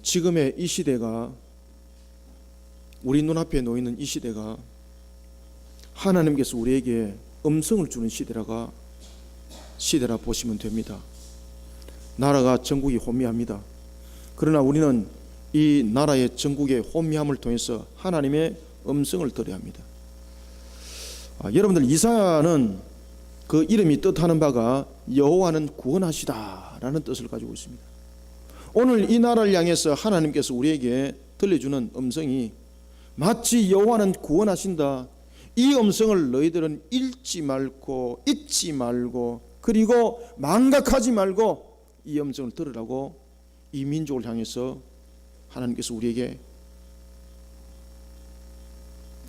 지금의 이 시대가, 우리 눈앞에 놓이는 이 시대가 하나님께서 우리에게 음성을 주는 시대라 보시면 됩니다. 나라가 전국이 혼미합니다. 그러나 우리는 이 나라의 전국의 혼미함을 통해서 하나님의 음성을 들어야 합니다. 여러분들, 이사야는 그 이름이 뜻하는 바가 여호와는 구원하시다 라는 뜻을 가지고 있습니다. 오늘 이 나라를 향해서 하나님께서 우리에게 들려주는 음성이 마치 여호와는 구원하신다, 이 음성을 너희들은 잊지 말고 그리고 망각하지 말고 이 음성을 들으라고 이 민족을 향해서 하나님께서 우리에게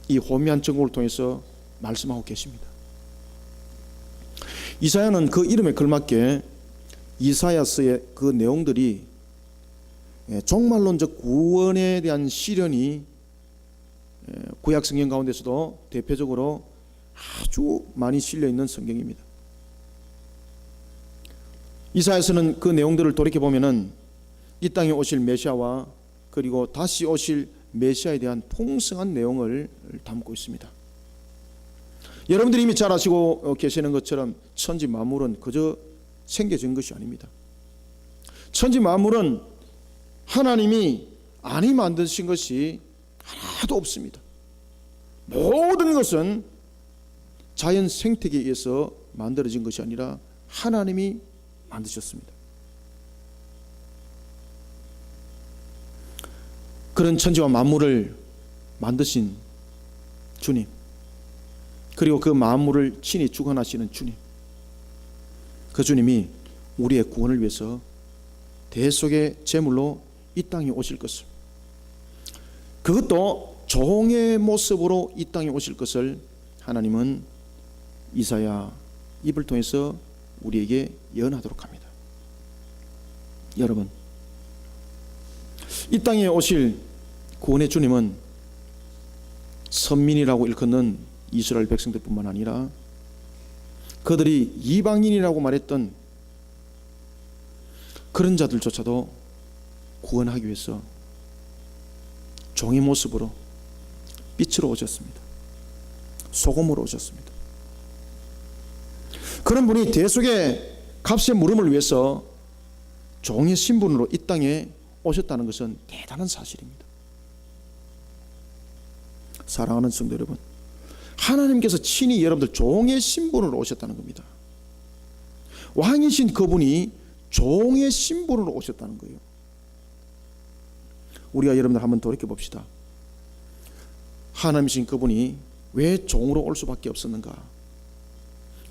이 혼미한 전국을 통해서 말씀하고 계십니다. 이사야는 그 이름에 걸맞게 이사야서의 그 내용들이 종말론적 구원에 대한 시련이 구약 성경 가운데서도 대표적으로 아주 많이 실려 있는 성경입니다. 이사야서는 그 내용들을 돌이켜 보면은 이 땅에 오실 메시아와 그리고 다시 오실 메시아에 대한 풍성한 내용을 담고 있습니다. 여러분들이 이미 잘 아시고 계시는 것처럼 천지 만물은 그저 생겨진 것이 아닙니다. 천지 만물은 하나님이 안이 만드신 것이 하나도 없습니다. 모든 것은 자연 생태계에 의해서 만들어진 것이 아니라 하나님이 만드셨습니다. 그런 천지와 만물을 만드신 주님, 그리고 그 만물을 친히 주관하시는 주님, 그 주님이 우리의 구원을 위해서 대속의 제물로 이 땅에 오실 것을, 그것도 종의 모습으로 이 땅에 오실 것을 하나님은 이사야 입을 통해서 우리에게 예언하도록 합니다. 여러분, 이 땅에 오실 구원의 주님은 선민이라고 일컫는 이스라엘 백성들뿐만 아니라 그들이 이방인이라고 말했던 그런 자들조차도 구원하기 위해서 종의 모습으로 빛으로 오셨습니다. 소금으로 오셨습니다. 그런 분이 대속의 값의 물음을 위해서 종의 신분으로 이 땅에 오셨다는 것은 대단한 사실입니다. 사랑하는 성도 여러분, 하나님께서 친히 여러분들 종의 신분으로 오셨다는 겁니다. 왕이신 그분이 종의 신분으로 오셨다는 거예요. 우리가 여러분들 한번 돌이켜 봅시다. 하나님이신 그분이 왜 종으로 올 수밖에 없었는가?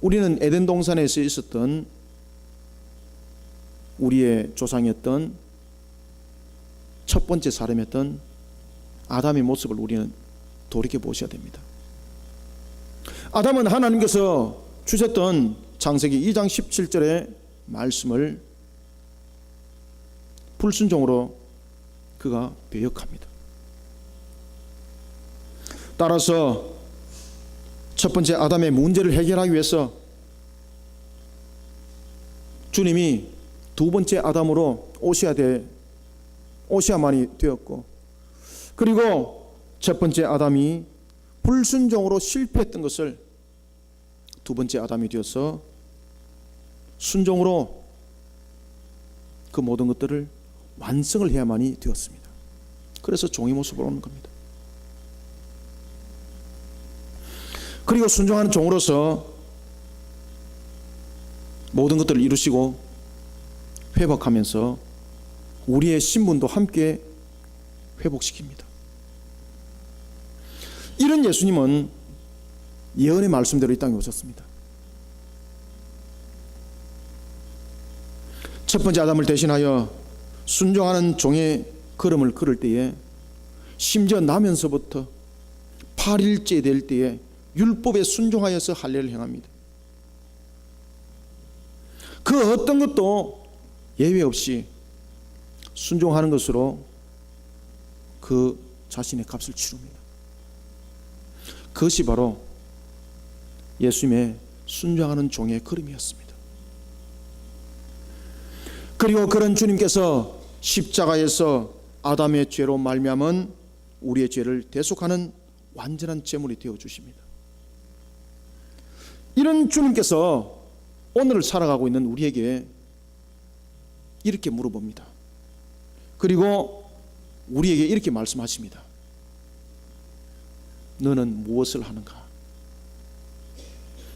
우리는 에덴 동산에서 있었던 우리의 조상이었던 첫 번째 사람이었던 아담의 모습을 우리는 돌이켜 보셔야 됩니다. 아담은 하나님께서 주셨던 창세기 2장 17절의 말씀을 불순종으로 그가 배역합니다. 따라서 첫 번째 아담의 문제를 해결하기 위해서 주님이 두 번째 아담으로 오셔야만이 되었고, 그리고 첫 번째 아담이 불순종으로 실패했던 것을 두 번째 아담이 되어서 순종으로 그 모든 것들을 완성을 해야만이 되었습니다. 그래서 종의 모습으로 오는 겁니다. 그리고 순종하는 종으로서 모든 것들을 이루시고 회복하면서 우리의 신분도 함께 회복시킵니다. 이런 예수님은 예언의 말씀대로 이 땅에 오셨습니다. 첫 번째 아담을 대신하여 순종하는 종의 걸음을 걸을 때에, 심지어 나면서부터 8일째 될 때에 율법에 순종하여서 할례를 행합니다. 그 어떤 것도 예외 없이 순종하는 것으로 그 자신의 값을 치릅니다. 그것이 바로 예수님의 순종하는 종의 걸음이었습니다. 그리고 그런 주님께서 십자가에서 아담의 죄로 말미암은 우리의 죄를 대속하는 완전한 제물이 되어 주십니다. 이런 주님께서 오늘을 살아가고 있는 우리에게 이렇게 물어봅니다. 그리고 우리에게 이렇게 말씀하십니다. 너는 무엇을 하는가?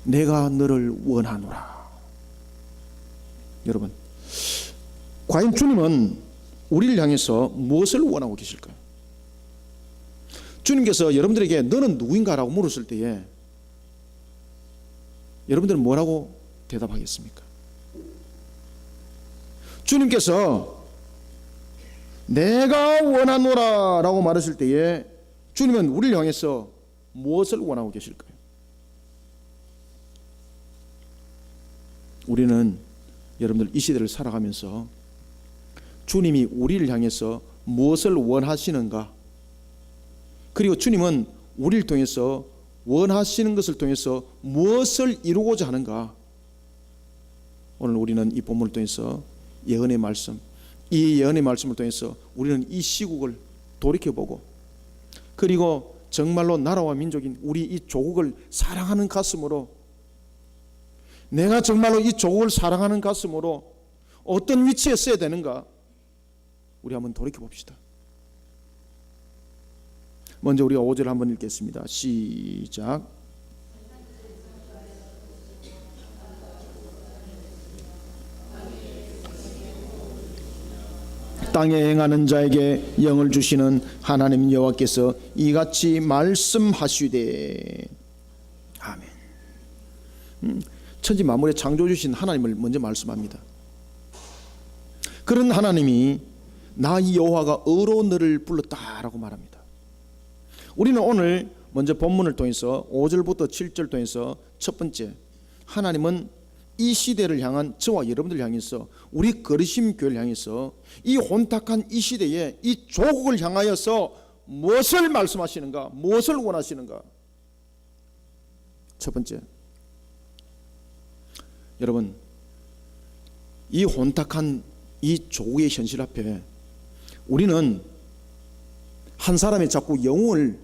내가 너를 원하노라. 여러분, 과연 주님은 우리를 향해서 무엇을 원하고 계실까요? 주님께서 여러분들에게 너는 누구인가라고 물었을 때에 여러분들은 뭐라고 대답하겠습니까? 주님께서 내가 원하노라 라고 말했을 때에 주님은 우리를 향해서 무엇을 원하고 계실까요? 우리는 여러분들 이 시대를 살아가면서 주님이 우리를 향해서 무엇을 원하시는가, 그리고 주님은 우리를 통해서 원하시는 것을 통해서 무엇을 이루고자 하는가, 오늘 우리는 이 본문을 통해서 예언의 말씀, 이 예언의 말씀을 통해서 우리는 이 시국을 돌이켜보고, 그리고 정말로 나라와 민족인 우리 이 조국을 사랑하는 가슴으로, 내가 정말로 이 조국을 사랑하는 가슴으로 어떤 위치에 서야 되는가, 우리 한번 돌이켜봅시다. 먼저 우리가 5절 한번 읽겠습니다. 시작. 땅에 행하는 자에게 영을 주시는 하나님 여호와께서 이같이 말씀하시되. 아멘. 천지 만물의 창조 주신 하나님을 먼저 말씀합니다. 그런 하나님이 나 이 여호와가 어로 너를 불렀다라고 말합니다. 우리는 오늘 먼저 본문을 통해서 5절부터 7절 통해서 첫 번째, 하나님은 이 시대를 향한 저와 여러분들을 향해서, 우리 거리심 교회를 향해서, 이 혼탁한 이 시대에 이 조국을 향하여서 무엇을 말씀하시는가, 무엇을 원하시는가. 첫 번째, 여러분, 이 혼탁한 이 조국의 현실 앞에 우리는 한 사람의 자꾸 영웅을,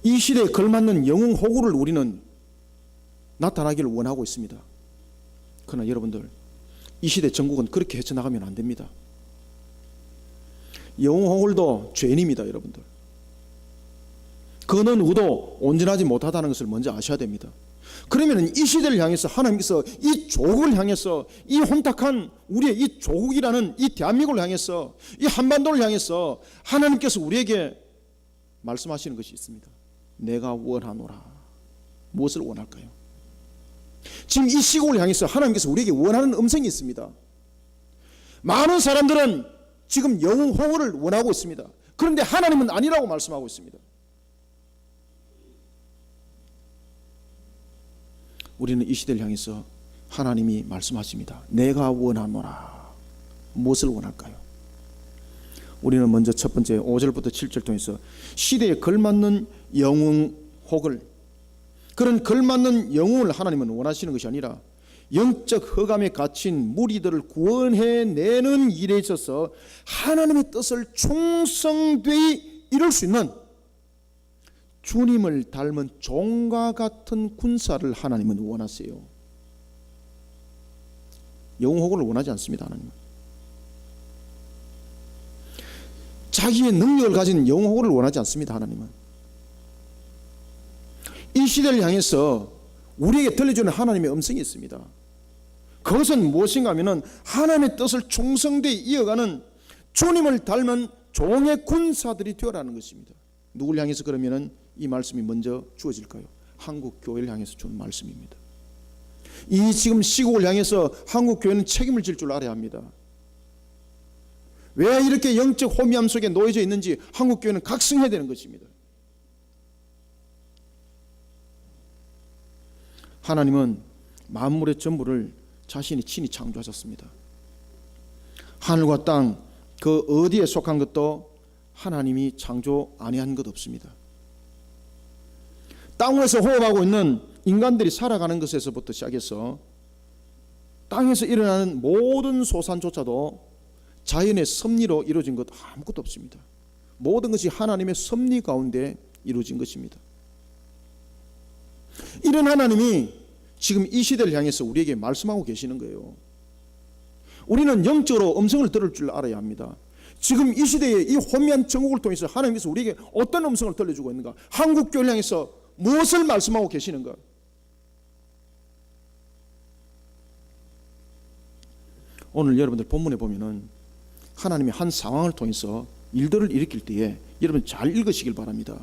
이 시대에 걸맞는 영웅 호구를 우리는 나타나기를 원하고 있습니다. 그러나 여러분들, 이 시대 전국은 그렇게 헤쳐나가면 안 됩니다. 영웅 호구도 죄인입니다. 여러분들, 그 누구도 온전하지 못하다는 것을 먼저 아셔야 됩니다. 그러면 이 시대를 향해서 하나님께서 이 조국을 향해서, 이 혼탁한 우리의 이 조국이라는 이 대한민국을 향해서, 이 한반도를 향해서 하나님께서 우리에게 말씀하시는 것이 있습니다. 내가 원하노라. 무엇을 원할까요? 지금 이 시국을 향해서 하나님께서 우리에게 원하는 음성이 있습니다. 많은 사람들은 지금 영웅 호구를 원하고 있습니다. 그런데 하나님은 아니라고 말씀하고 있습니다. 우리는 이 시대를 향해서 하나님이 말씀하십니다. 내가 원하노라. 무엇을 원할까요? 우리는 먼저 첫 번째 5절부터 7절 통해서 시대에 걸맞는 영웅 혹을, 그런 걸맞는 영웅을 하나님은 원하시는 것이 아니라 영적 허감에 갇힌 무리들을 구원해내는 일에 있어서 하나님의 뜻을 충성되이 이룰 수 있는 주님을 닮은 종과 같은 군사를 하나님은 원하세요. 영웅호구를 원하지 않습니다. 하나님은 자기의 능력을 가진 영웅호구를 원하지 않습니다. 하나님은 이 시대를 향해서 우리에게 들려주는 하나님의 음성이 있습니다. 그것은 무엇인가 하면 하나님의 뜻을 충성되이 이어가는 주님을 닮은 종의 군사들이 되어라는 것입니다. 누구를 향해서 그러면 이 말씀이 먼저 주어질까요? 한국 교회를 향해서 주는 말씀입니다. 이 지금 시국을 향해서 한국 교회는 책임을 질 줄 알아야 합니다. 왜 이렇게 영적 호미함 속에 놓여져 있는지 한국 교회는 각성해야 되는 것입니다. 하나님은 만물의 전부를 자신이 친히 창조하셨습니다. 하늘과 땅 그 어디에 속한 것도 하나님이 창조 아니한 것 없습니다. 땅 위에서 호흡하고 있는 인간들이 살아가는 것에서부터 시작해서 땅에서 일어나는 모든 소산조차도 자연의 섭리로 이루어진 것 아무것도 없습니다. 모든 것이 하나님의 섭리 가운데 이루어진 것입니다. 이런 하나님이 지금 이 시대를 향해서 우리에게 말씀하고 계시는 거예요. 우리는 영적으로 음성을 들을 줄 알아야 합니다. 지금 이 시대에 이 혼미한 정국을 통해서 하나님께서 우리에게 어떤 음성을 들려주고 있는가, 한국교회를 향해서 무엇을 말씀하고 계시는가. 오늘 여러분들 본문에 보면은 하나님이 한 상황을 통해서 일들을 일으킬 때에 여러분 잘 읽으시길 바랍니다.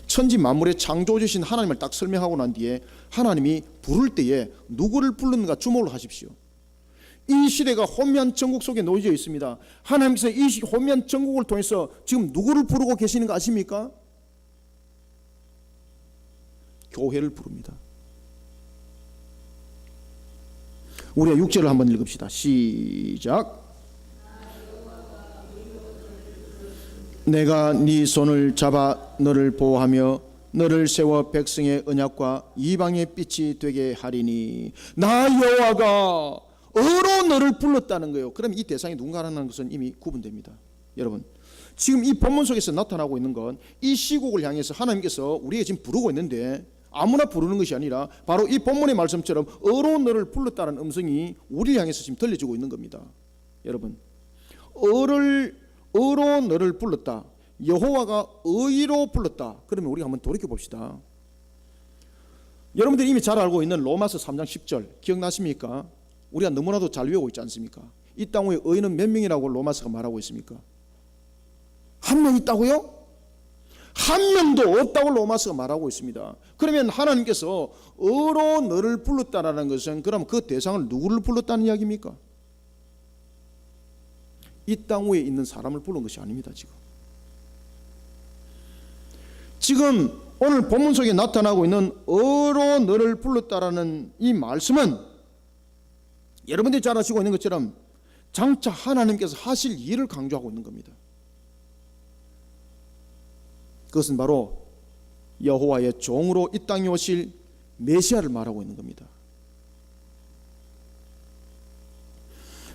천지 만물의 창조주신 하나님을 딱 설명하고 난 뒤에 하나님이 부를 때에 누구를 부르는가 주목을 하십시오. 이 시대가 혼미한 정국 속에 놓여져 있습니다. 하나님께서 이 혼미한 정국을 통해서 지금 누구를 부르고 계시는 거 아십니까? 교회를 부릅니다. 우리가 6절을 한번 읽읍시다. 시작. 내가 네 손을 잡아 너를 보호하며 너를 세워 백성의 언약과 이방의 빛이 되게 하리니 나 여호와가 어로 너를 불렀다는 거예요. 그럼 이 대상이 누군가라는 것은 이미 구분됩니다. 여러분, 지금 이 본문 속에서 나타나고 있는 건 이 시국을 향해서 하나님께서 우리에게 지금 부르고 있는데 아무나 부르는 것이 아니라 바로 이 본문의 말씀처럼 어로 너를 불렀다는 음성이 우리를 향해서 지금 들려지고 있는 겁니다. 여러분, 어로 너를 불렀다. 여호와가 의로 불렀다. 그러면 우리가 한번 돌이켜 봅시다. 여러분들이 이미 잘 알고 있는 로마서 3장 10절 기억나십니까? 우리가 너무나도 잘 외우고 있지 않습니까? 이 땅 위에 의인은 몇 명이라고 로마서가 말하고 있습니까? 한 명 있다고요? 한 명도 없다고 로마서가 말하고 있습니다. 그러면 하나님께서 어로 너를 불렀다라는 것은 그럼 그 대상을 누구를 불렀다는 이야기입니까? 이 땅 위에 있는 사람을 부른 것이 아닙니다. 지금 오늘 본문 속에 나타나고 있는 어로 너를 불렀다라는 이 말씀은 여러분들이 잘 아시고 있는 것처럼 장차 하나님께서 하실 일을 강조하고 있는 겁니다. 그것은 바로 여호와의 종으로 이 땅에 오실 메시아를 말하고 있는 겁니다.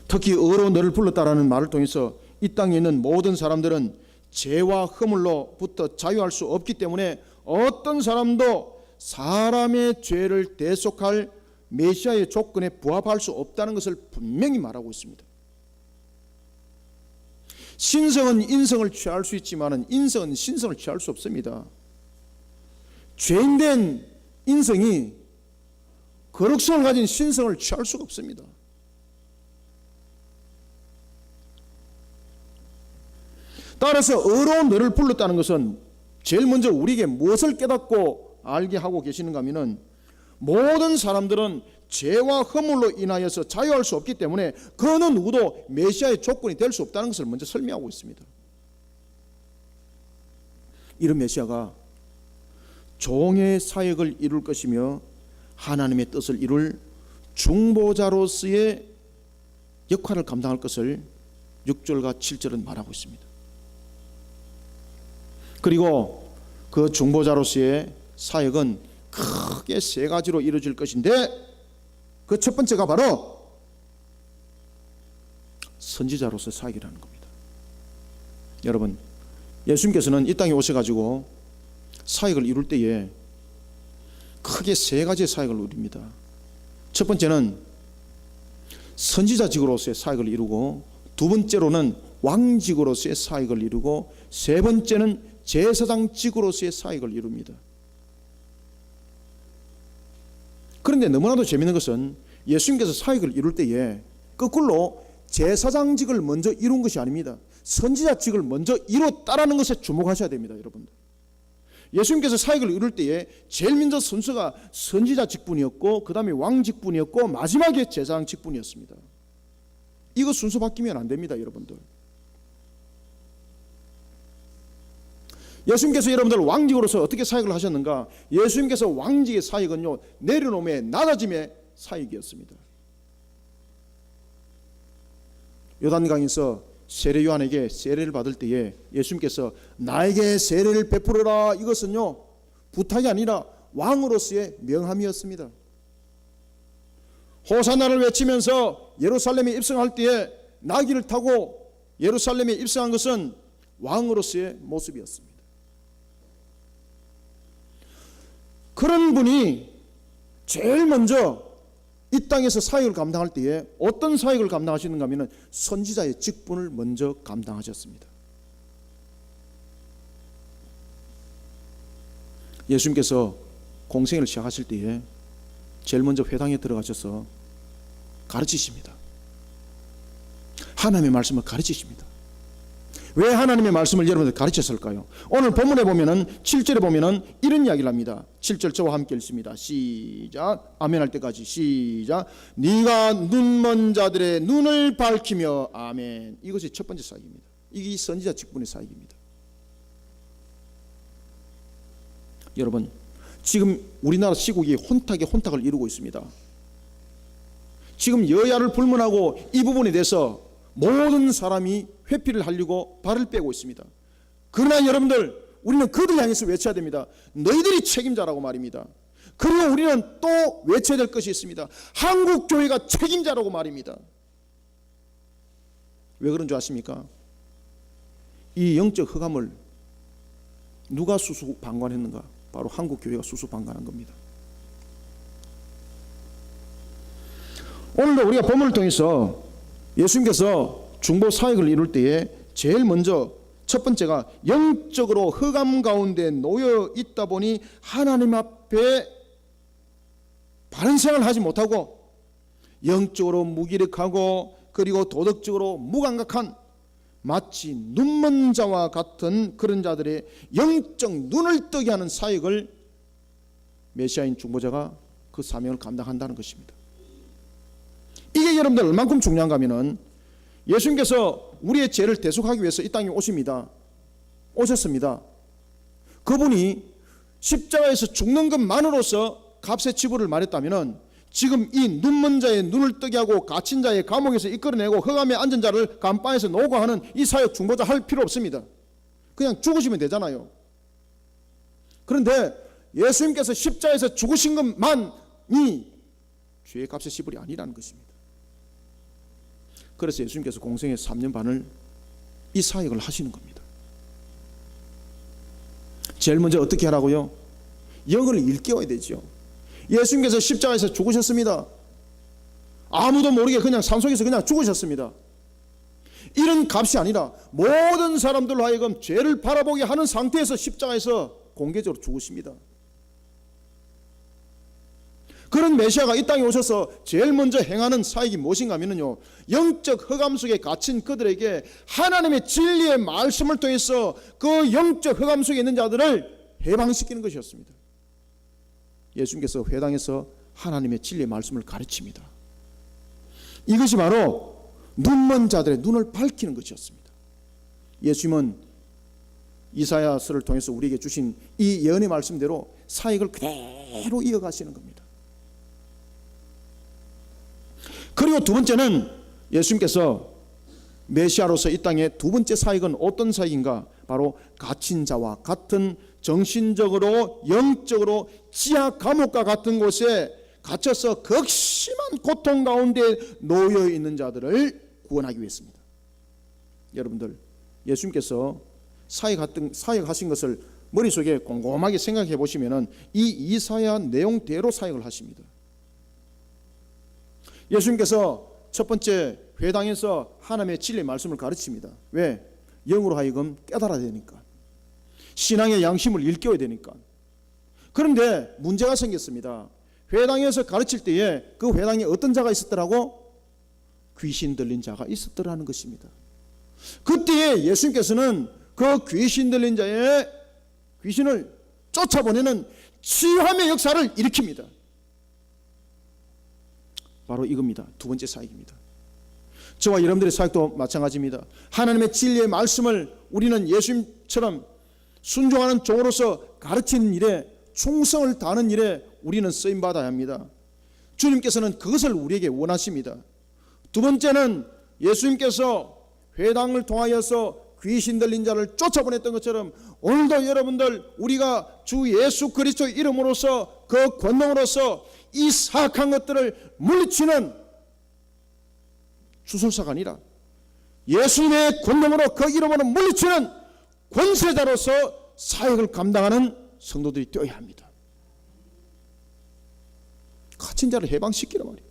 특히 어로 너를 불렀다라는 말을 통해서 이 땅에 있는 모든 사람들은 죄와 허물로부터 자유할 수 없기 때문에 어떤 사람도 사람의 죄를 대속할 메시아의 조건에 부합할 수 없다는 것을 분명히 말하고 있습니다. 신성은 인성을 취할 수 있지만 인성은 신성을 취할 수 없습니다. 죄인된 인성이 거룩성을 가진 신성을 취할 수가 없습니다. 따라서 어로 너를 불렀다는 것은 제일 먼저 우리에게 무엇을 깨닫고 알게 하고 계시는가 하면은 모든 사람들은 죄와 허물로 인하여서 자유할 수 없기 때문에 그 어느 누구도 메시아의 조건이 될 수 없다는 것을 먼저 설명하고 있습니다. 이런 메시아가 종의 사역을 이룰 것이며 하나님의 뜻을 이룰 중보자로서의 역할을 감당할 것을 6절과 7절은 말하고 있습니다. 그리고 그 중보자로서의 사역은 크게 세 가지로 이루어질 것인데 그 첫 번째가 바로 선지자로서 사역이라는 겁니다. 여러분, 예수님께서는 이 땅에 오셔가지고 사역을 이룰 때에 크게 세 가지의 사역을 이룹니다. 첫 번째는 선지자직으로서의 사역을 이루고, 두 번째로는 왕직으로서의 사역을 이루고, 세 번째는 제사장직으로서의 사역을 이룹니다. 그런데 너무나도 재미있는 것은 예수님께서 사역을 이룰 때에 거꾸로 제사장직을 먼저 이룬 것이 아닙니다. 선지자직을 먼저 이뤘다라는 것에 주목하셔야 됩니다. 여러분들, 예수님께서 사역을 이룰 때에 제일 먼저 순서가 선지자 직분이었고, 그 다음에 왕 직분이었고, 마지막에 제사장 직분이었습니다. 이거 순서 바뀌면 안 됩니다. 여러분들, 예수님께서 여러분들 왕직으로서 어떻게 사역을 하셨는가? 예수님께서 왕직의 사역은요, 내려놓음의 낮아짐의 사역이었습니다. 요단강에서 세례 요한에게 세례를 받을 때에 예수님께서 나에게 세례를 베풀어라, 이것은요 부탁이 아니라 왕으로서의 명함이었습니다. 호산나를 외치면서 예루살렘에 입성할 때에 나귀를 타고 예루살렘에 입성한 것은 왕으로서의 모습이었습니다. 그런 분이 제일 먼저 이 땅에서 사역을 감당할 때에 어떤 사역을 감당하시는가 하면 선지자의 직분을 먼저 감당하셨습니다. 예수님께서 공생애를 시작하실 때에 제일 먼저 회당에 들어가셔서 가르치십니다. 하나님의 말씀을 가르치십니다. 왜 하나님의 말씀을 여러분들 가르쳤을까요? 오늘 본문에 보면은 7절에 보면은 이런 이야기를 합니다. 7절 저와 함께 읽습니다. 시작. 아멘 할 때까지 시작. 네가 눈먼 자들의 눈을 밝히며 아멘. 이것이 첫 번째 사역입니다. 이게 선지자 직분의 사역입니다. 여러분, 지금 우리나라 시국이 혼탁에 혼탁을 이루고 있습니다. 지금 여야를 불문하고 이 부분에 대해서 모든 사람이 회피를 하려고 발을 빼고 있습니다. 그러나 여러분들, 우리는 그들 향해서 외쳐야 됩니다. 너희들이 책임자라고 말입니다. 그리고 우리는 또 외쳐야 될 것이 있습니다. 한국 교회가 책임자라고 말입니다. 왜 그런 줄 아십니까? 이 영적 흑암을 누가 수수방관했는가? 바로 한국 교회가 수수방관한 겁니다. 오늘도 우리가 본문을 통해서 예수님께서 중보 사역을 이룰 때에 제일 먼저 첫 번째가 영적으로 흑암 가운데 놓여 있다 보니 하나님 앞에 바른 생활을 하지 못하고 영적으로 무기력하고 그리고 도덕적으로 무감각한 마치 눈먼 자와 같은 그런 자들의 영적 눈을 뜨게 하는 사역을 메시아인 중보자가 그 사명을 감당한다는 것입니다. 이게 여러분들 얼만큼 중요한가 하면은 예수님께서 우리의 죄를 대속하기 위해서 이 땅에 오셨습니다. 그분이 십자가에서 죽는 것만으로서 값의 지불을 말했다면은 지금 이 눈먼 자의 눈을 뜨게 하고 갇힌 자의 감옥에서 이끌어내고 흑암에 앉은 자를 감방에서 놓고 하는 이 사역 중보자 할 필요 없습니다. 그냥 죽으시면 되잖아요. 그런데 예수님께서 십자가에서 죽으신 것만이 죄의 값의 지불이 아니라는 것입니다. 그래서 예수님께서 공생의 3년 반을 이 사역을 하시는 겁니다. 제일 먼저 어떻게 하라고요? 영을 일깨워야 되죠. 예수님께서 십자가에서 죽으셨습니다. 아무도 모르게 그냥 산속에서 그냥 죽으셨습니다. 이런 값이 아니라 모든 사람들로 하여금 죄를 바라보게 하는 상태에서 십자가에서 공개적으로 죽으십니다. 그런 메시아가 이 땅에 오셔서 제일 먼저 행하는 사역이 무엇인가 하면요, 영적 흑암 속에 갇힌 그들에게 하나님의 진리의 말씀을 통해서 그 영적 흑암 속에 있는 자들을 해방시키는 것이었습니다. 예수님께서 회당에서 하나님의 진리의 말씀을 가르칩니다. 이것이 바로 눈먼 자들의 눈을 밝히는 것이었습니다. 예수님은 이사야서를 통해서 우리에게 주신 이 예언의 말씀대로 사역을 그대로 이어가시는 겁니다. 그리고 두 번째는 예수님께서 메시아로서 이 땅의 두 번째 사역은 어떤 사역인가? 바로 갇힌 자와 같은 정신적으로 영적으로 지하 감옥과 같은 곳에 갇혀서 극심한 고통 가운데 놓여 있는 자들을 구원하기 위해서입니다. 여러분들, 예수님께서 사역하신 것을 머릿속에 곰곰하게 생각해 보시면 이 이사야 내용대로 사역을 하십니다. 예수님께서 첫 번째 회당에서 하나님의 진리의 말씀을 가르칩니다. 왜? 영으로 하여금 깨달아야 되니까, 신앙의 양심을 일깨워야 되니까. 그런데 문제가 생겼습니다. 회당에서 가르칠 때에 그 회당에 어떤 자가 있었더라고? 귀신 들린 자가 있었더라는 것입니다. 그때에 예수님께서는 그 귀신 들린 자의 귀신을 쫓아보내는 치유함의 역사를 일으킵니다. 바로 이겁니다. 두 번째 사역입니다. 저와 여러분들의 사역도 마찬가지입니다. 하나님의 진리의 말씀을 우리는 예수님처럼 순종하는 종으로서 가르치는 일에, 충성을 다하는 일에 우리는 쓰임받아야 합니다. 주님께서는 그것을 우리에게 원하십니다. 두 번째는 예수님께서 회당을 통하여서 귀신 들린 자를 쫓아보냈던 것처럼 오늘도 여러분들, 우리가 주 예수 그리스도의 이름으로서 그 권능으로서 이 사악한 것들을 물리치는 주술사가 아니라 예수님의 권능으로 그 이름으로 물리치는 권세자로서 사역을 감당하는 성도들이 되어야 합니다. 갇힌 자를 해방시키란 말이에요.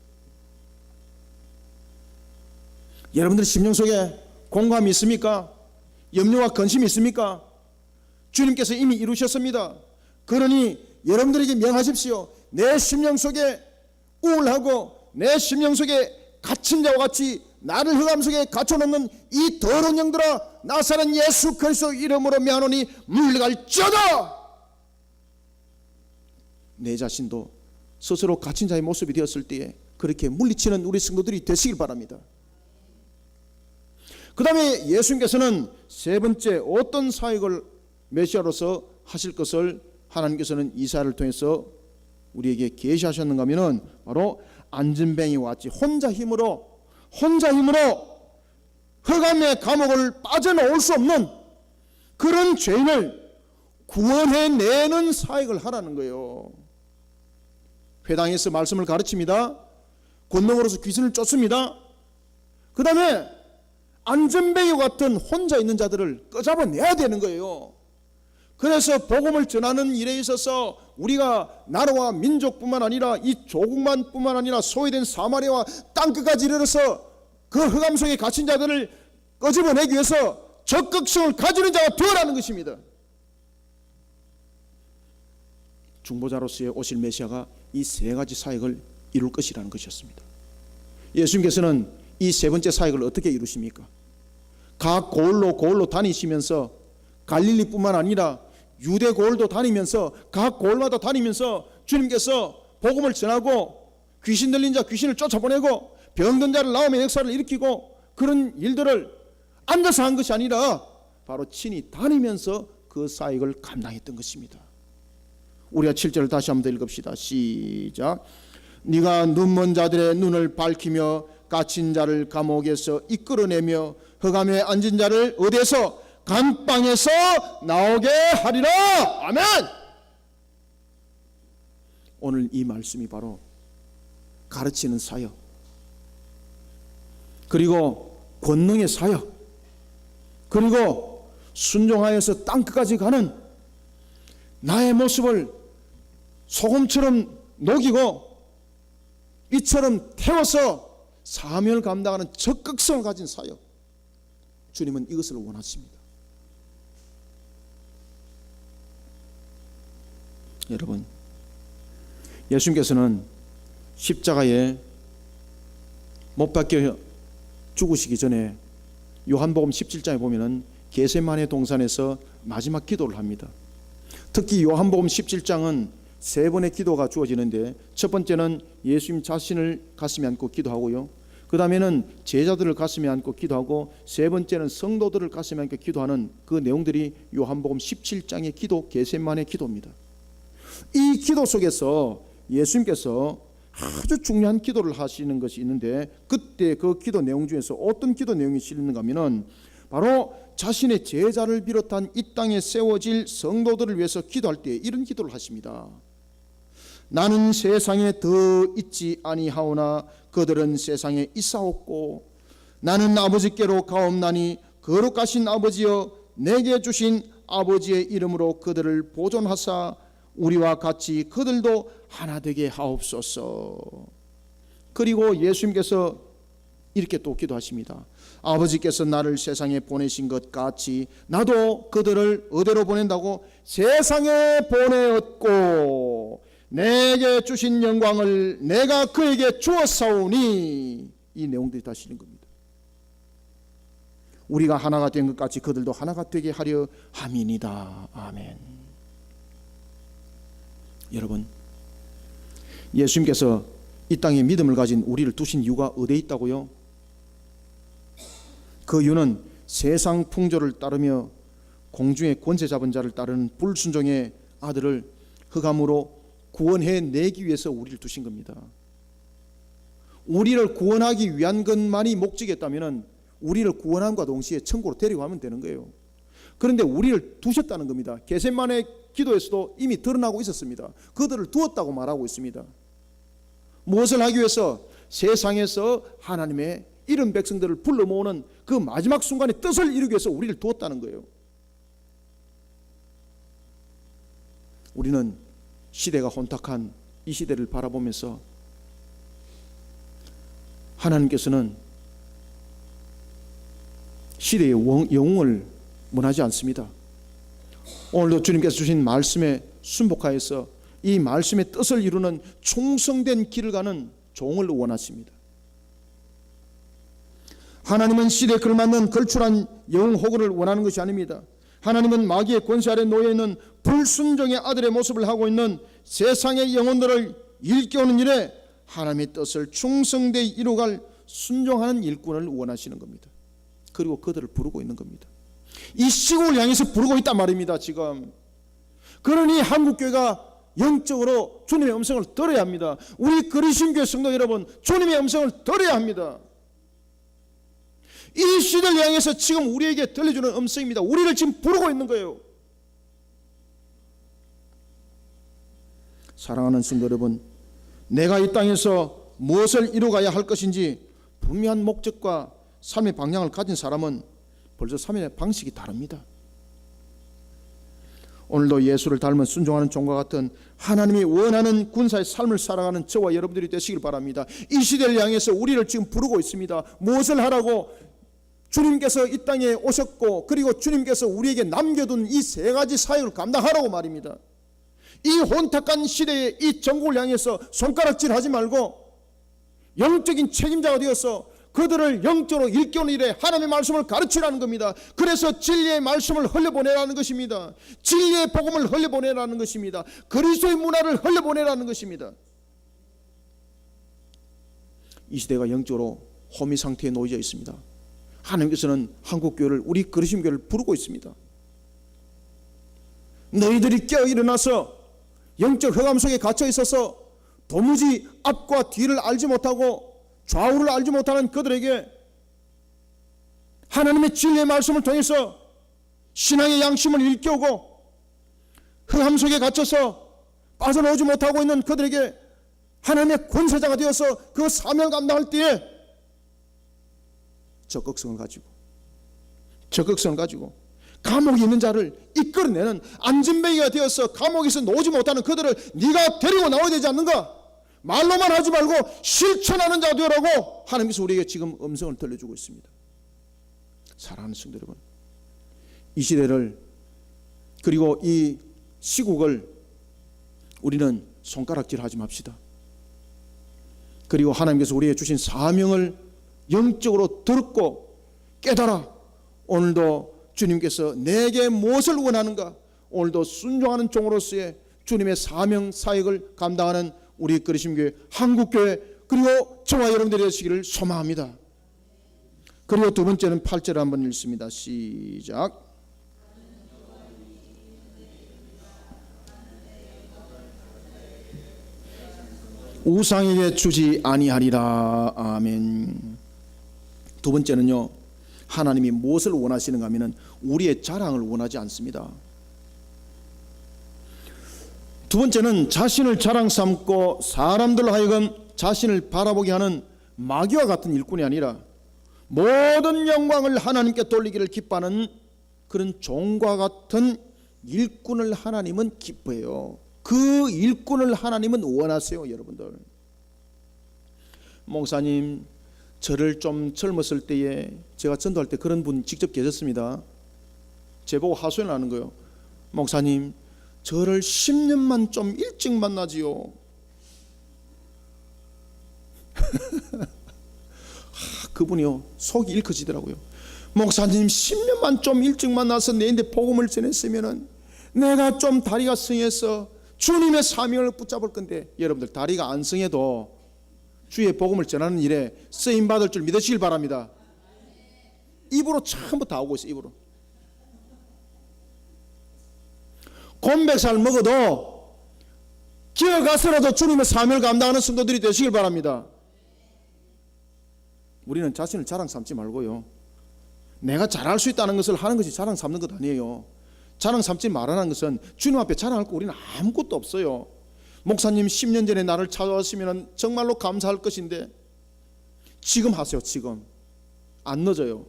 여러분들 심령 속에 공감이 있습니까? 염려와 근심이 있습니까? 주님께서 이미 이루셨습니다. 그러니 여러분들에게 명하십시오. 내 심령 속에 우울하고 내 심령 속에 갇힌 자와 같이 나를 흑암 속에 갇혀놓는 이 더러운 영들아, 나사렛 예수 그리스도 이름으로 명하노니 물러갈지어다. 내 자신도 스스로 갇힌 자의 모습이 되었을 때에 그렇게 물리치는 우리 성도들이 되시길 바랍니다. 그 다음에 예수님께서는 세 번째 어떤 사역을 메시아로서 하실 것을 하나님께서는 이사야를 통해서 우리에게 계시하셨는가 하면은 바로 안전뱅이와 같이 혼자 힘으로 흑암의 감옥을 빠져나올 수 없는 그런 죄인을 구원해내는 사역을 하라는 거예요. 회당에서 말씀을 가르칩니다. 권능으로서 귀신을 쫓습니다. 그 다음에 안전뱅이와 같은 혼자 있는 자들을 끄잡아내야 되는 거예요. 그래서 복음을 전하는 일에 있어서 우리가 나라와 민족뿐만 아니라 이 조국만 뿐만 아니라 소외된 사마리아와 땅끝까지 이르러서 그 흑암 속에 갇힌 자들을 끄집어내기 위해서 적극성을 가지는 자가 되어라는 것입니다. 중보자로서의 오실 메시아가 이 세 가지 사역을 이룰 것이라는 것이었습니다. 예수님께서는 이 세 번째 사역을 어떻게 이루십니까? 각 고을로 다니시면서 갈릴리뿐만 아니라 유대 고을도 다니면서 각 고을마다 다니면서 주님께서 복음을 전하고 귀신 들린 자 귀신을 쫓아보내고 병든 자를 나음의 역사를 일으키고 그런 일들을 앉아서 한 것이 아니라 바로 친히 다니면서 그 사역을 감당했던 것입니다. 우리가 7절을 다시 한번 더 읽읍시다. 시작. 네가 눈먼 자들의 눈을 밝히며 갇힌 자를 감옥에서 이끌어내며 흑암에 앉은 자를 어디에서? 감방에서 나오게 하리라. 아멘. 오늘 이 말씀이 바로 가르치는 사역, 그리고 권능의 사역, 그리고 순종하여서 땅끝까지 가는 나의 모습을 소금처럼 녹이고 이처럼 태워서 사명을 감당하는 적극성을 가진 사역, 주님은 이것을 원하십니다. 여러분, 예수님께서는 십자가에 못 박혀 죽으시기 전에 요한복음 17장에 보면은 겟세마네 동산에서 마지막 기도를 합니다. 특히 요한복음 17장은 세 번의 기도가 주어지는데, 첫 번째는 예수님 자신을 가슴에 안고 기도하고요, 그 다음에는 제자들을 가슴에 안고 기도하고, 세 번째는 성도들을 가슴에 안고 기도하는 그 내용들이 요한복음 17장의 기도, 겟세마네 기도입니다. 이 기도 속에서 예수님께서 아주 중요한 기도를 하시는 것이 있는데, 그때 그 기도 내용 중에서 어떤 기도 내용이 실리는가 하면은 바로 자신의 제자를 비롯한 이 땅에 세워질 성도들을 위해서 기도할 때 이런 기도를 하십니다. 나는 세상에 더 있지 아니하오나 그들은 세상에 있사옵고, 나는 아버지께로 가옵나니 거룩하신 아버지여 내게 주신 아버지의 이름으로 그들을 보존하사 우리와 같이 그들도 하나 되게 하옵소서. 그리고 예수님께서 이렇게 또 기도하십니다. 아버지께서 나를 세상에 보내신 것 같이 나도 그들을 어디로 보낸다고? 세상에 보내었고 내게 주신 영광을 내가 그에게 주었사오니. 이 내용들이 다 실린 겁니다. 우리가 하나가 된 것 같이 그들도 하나가 되게 하려 함이니이다. 아멘. 여러분, 예수님께서 이 땅에 믿음을 가진 우리를 두신 이유가 어디에 있다고요? 그 이유는 세상 풍조를 따르며 공중의 권세 잡은 자를 따르는 불순종의 아들을 흑암으로 구원해내기 위해서 우리를 두신 겁니다. 우리를 구원하기 위한 것만이 목적이었다면 우리를 구원함과 동시에 천국으로 데려가면 되는 거예요. 그런데 우리를 두셨다는 겁니다. 겟세마네 기도에서도 이미 드러나고 있었습니다. 그들을 두었다고 말하고 있습니다. 무엇을 하기 위해서? 세상에서 하나님의 이른 백성들을 불러 모으는 그 마지막 순간의 뜻을 이루기 위해서 우리를 두었다는 거예요. 우리는 시대가 혼탁한 이 시대를 바라보면서 하나님께서는 시대의 영웅을 원하지 않습니다. 오늘도 주님께서 주신 말씀에 순복하여서 이 말씀의 뜻을 이루는 충성된 길을 가는 종을 원하십니다. 하나님은 시대에 걸맞는 걸출한 영웅 호구를 원하는 것이 아닙니다. 하나님은 마귀의 권세 아래 놓여있는 불순종의 아들의 모습을 하고 있는 세상의 영혼들을 일깨우는 일에 하나님의 뜻을 충성되이 이루갈 순종하는 일꾼을 원하시는 겁니다. 그리고 그들을 부르고 있는 겁니다. 이 시국을 향해서 부르고 있단 말입니다. 지금 그러니 한국교회가 영적으로 주님의 음성을 들어야 합니다. 우리 그리심교회 성도 여러분, 주님의 음성을 들어야 합니다. 이 시대를 향해서 지금 우리에게 들려주는 음성입니다. 우리를 지금 부르고 있는 거예요. 사랑하는 성도 여러분, 내가 이 땅에서 무엇을 이루어가야 할 것인지 분명한 목적과 삶의 방향을 가진 사람은 벌써 삶의 방식이 다릅니다. 오늘도 예수를 닮은 순종하는 종과 같은 하나님이 원하는 군사의 삶을 살아가는 저와 여러분들이 되시길 바랍니다. 이 시대를 향해서 우리를 지금 부르고 있습니다. 무엇을 하라고? 주님께서 이 땅에 오셨고 그리고 주님께서 우리에게 남겨둔 이 세 가지 사역을 감당하라고 말입니다. 이 혼탁한 시대에 이 전국을 향해서 손가락질하지 말고 영적인 책임자가 되어서 그들을 영적으로 일깨우는 일에 하나님의 말씀을 가르치라는 겁니다. 그래서 진리의 말씀을 흘려보내라는 것입니다. 진리의 복음을 흘려보내라는 것입니다. 그리스도의 문화를 흘려보내라는 것입니다. 이 시대가 영적으로 호미 상태에 놓여져 있습니다. 하나님께서는 한국교회를, 우리 그리심교회를 부르고 있습니다. 너희들이 깨어 일어나서 영적 흑암 속에 갇혀 있어서 도무지 앞과 뒤를 알지 못하고 좌우를 알지 못하는 그들에게 하나님의 진리의 말씀을 통해서 신앙의 양심을 일깨우고 흑암 속에 갇혀서 빠져나오지 못하고 있는 그들에게 하나님의 권세자가 되어서 그 사명을 감당할 때에 적극성을 가지고 감옥에 있는 자를 이끌어내는 안전뱅이가 되어서 감옥에서 놓지 못하는 그들을 네가 데리고 나와야 되지 않는가? 말로만 하지 말고 실천하는 자가 되라고 하나님께서 우리에게 지금 음성을 들려주고 있습니다. 사랑하는 성도 여러분, 이 시대를 그리고 이 시국을 우리는 손가락질하지 맙시다. 그리고 하나님께서 우리에게 주신 사명을 영적으로 듣고 깨달아 오늘도 주님께서 내게 무엇을 원하는가? 오늘도 순종하는 종으로서의 주님의 사명 사역을 감당하는 우리 그리심교회 한국교회 그리고 저와 여러분들이 되시기를 소망합니다. 그리고 두 번째는 8절을 한번 읽습니다. 시작. 우상에게 주지 아니하리라. 아멘. 두 번째는요, 하나님이 무엇을 원하시는가 하면 우리의 자랑을 원하지 않습니다. 두 번째는 자신을 자랑 삼고 사람들로 하여금 자신을 바라보게 하는 마귀와 같은 일꾼이 아니라 모든 영광을 하나님께 돌리기를 기뻐하는 그런 종과 같은 일꾼을 하나님은 기뻐해요. 그 일꾼을 하나님은 원하세요. 여러분들, 목사님, 저를 좀 젊었을 때에 제가 전도할 때 그런 분 직접 계셨습니다. 제보고 하소연을 하는 거예요. 목사님, 저를 10년만 좀 일찍 만나지요. 그분이요, 속이 일커지더라고요. 목사님, 10년만 좀 일찍 만나서 내인데 복음을 전했으면은 내가 좀 다리가 성해서 주님의 사명을 붙잡을 건데, 여러분들 다리가 안 성해도 주의 복음을 전하는 일에 쓰임 받을 줄 믿으시길 바랍니다. 입으로 처음부터 다 오고 있어요. 입으로 곤백살 먹어도 기어가서라도 주님의 사명을 감당하는 성도들이 되시길 바랍니다. 우리는 자신을 자랑 삼지 말고요, 내가 잘할 수 있다는 것을 하는 것이 자랑 삼는 것 아니에요. 자랑 삼지 말라는 것은 주님 앞에 자랑할 거 우리는 아무것도 없어요. 목사님 10년 전에 나를 찾아왔으면 정말로 감사할 것인데 지금 하세요. 지금 안 늦어요.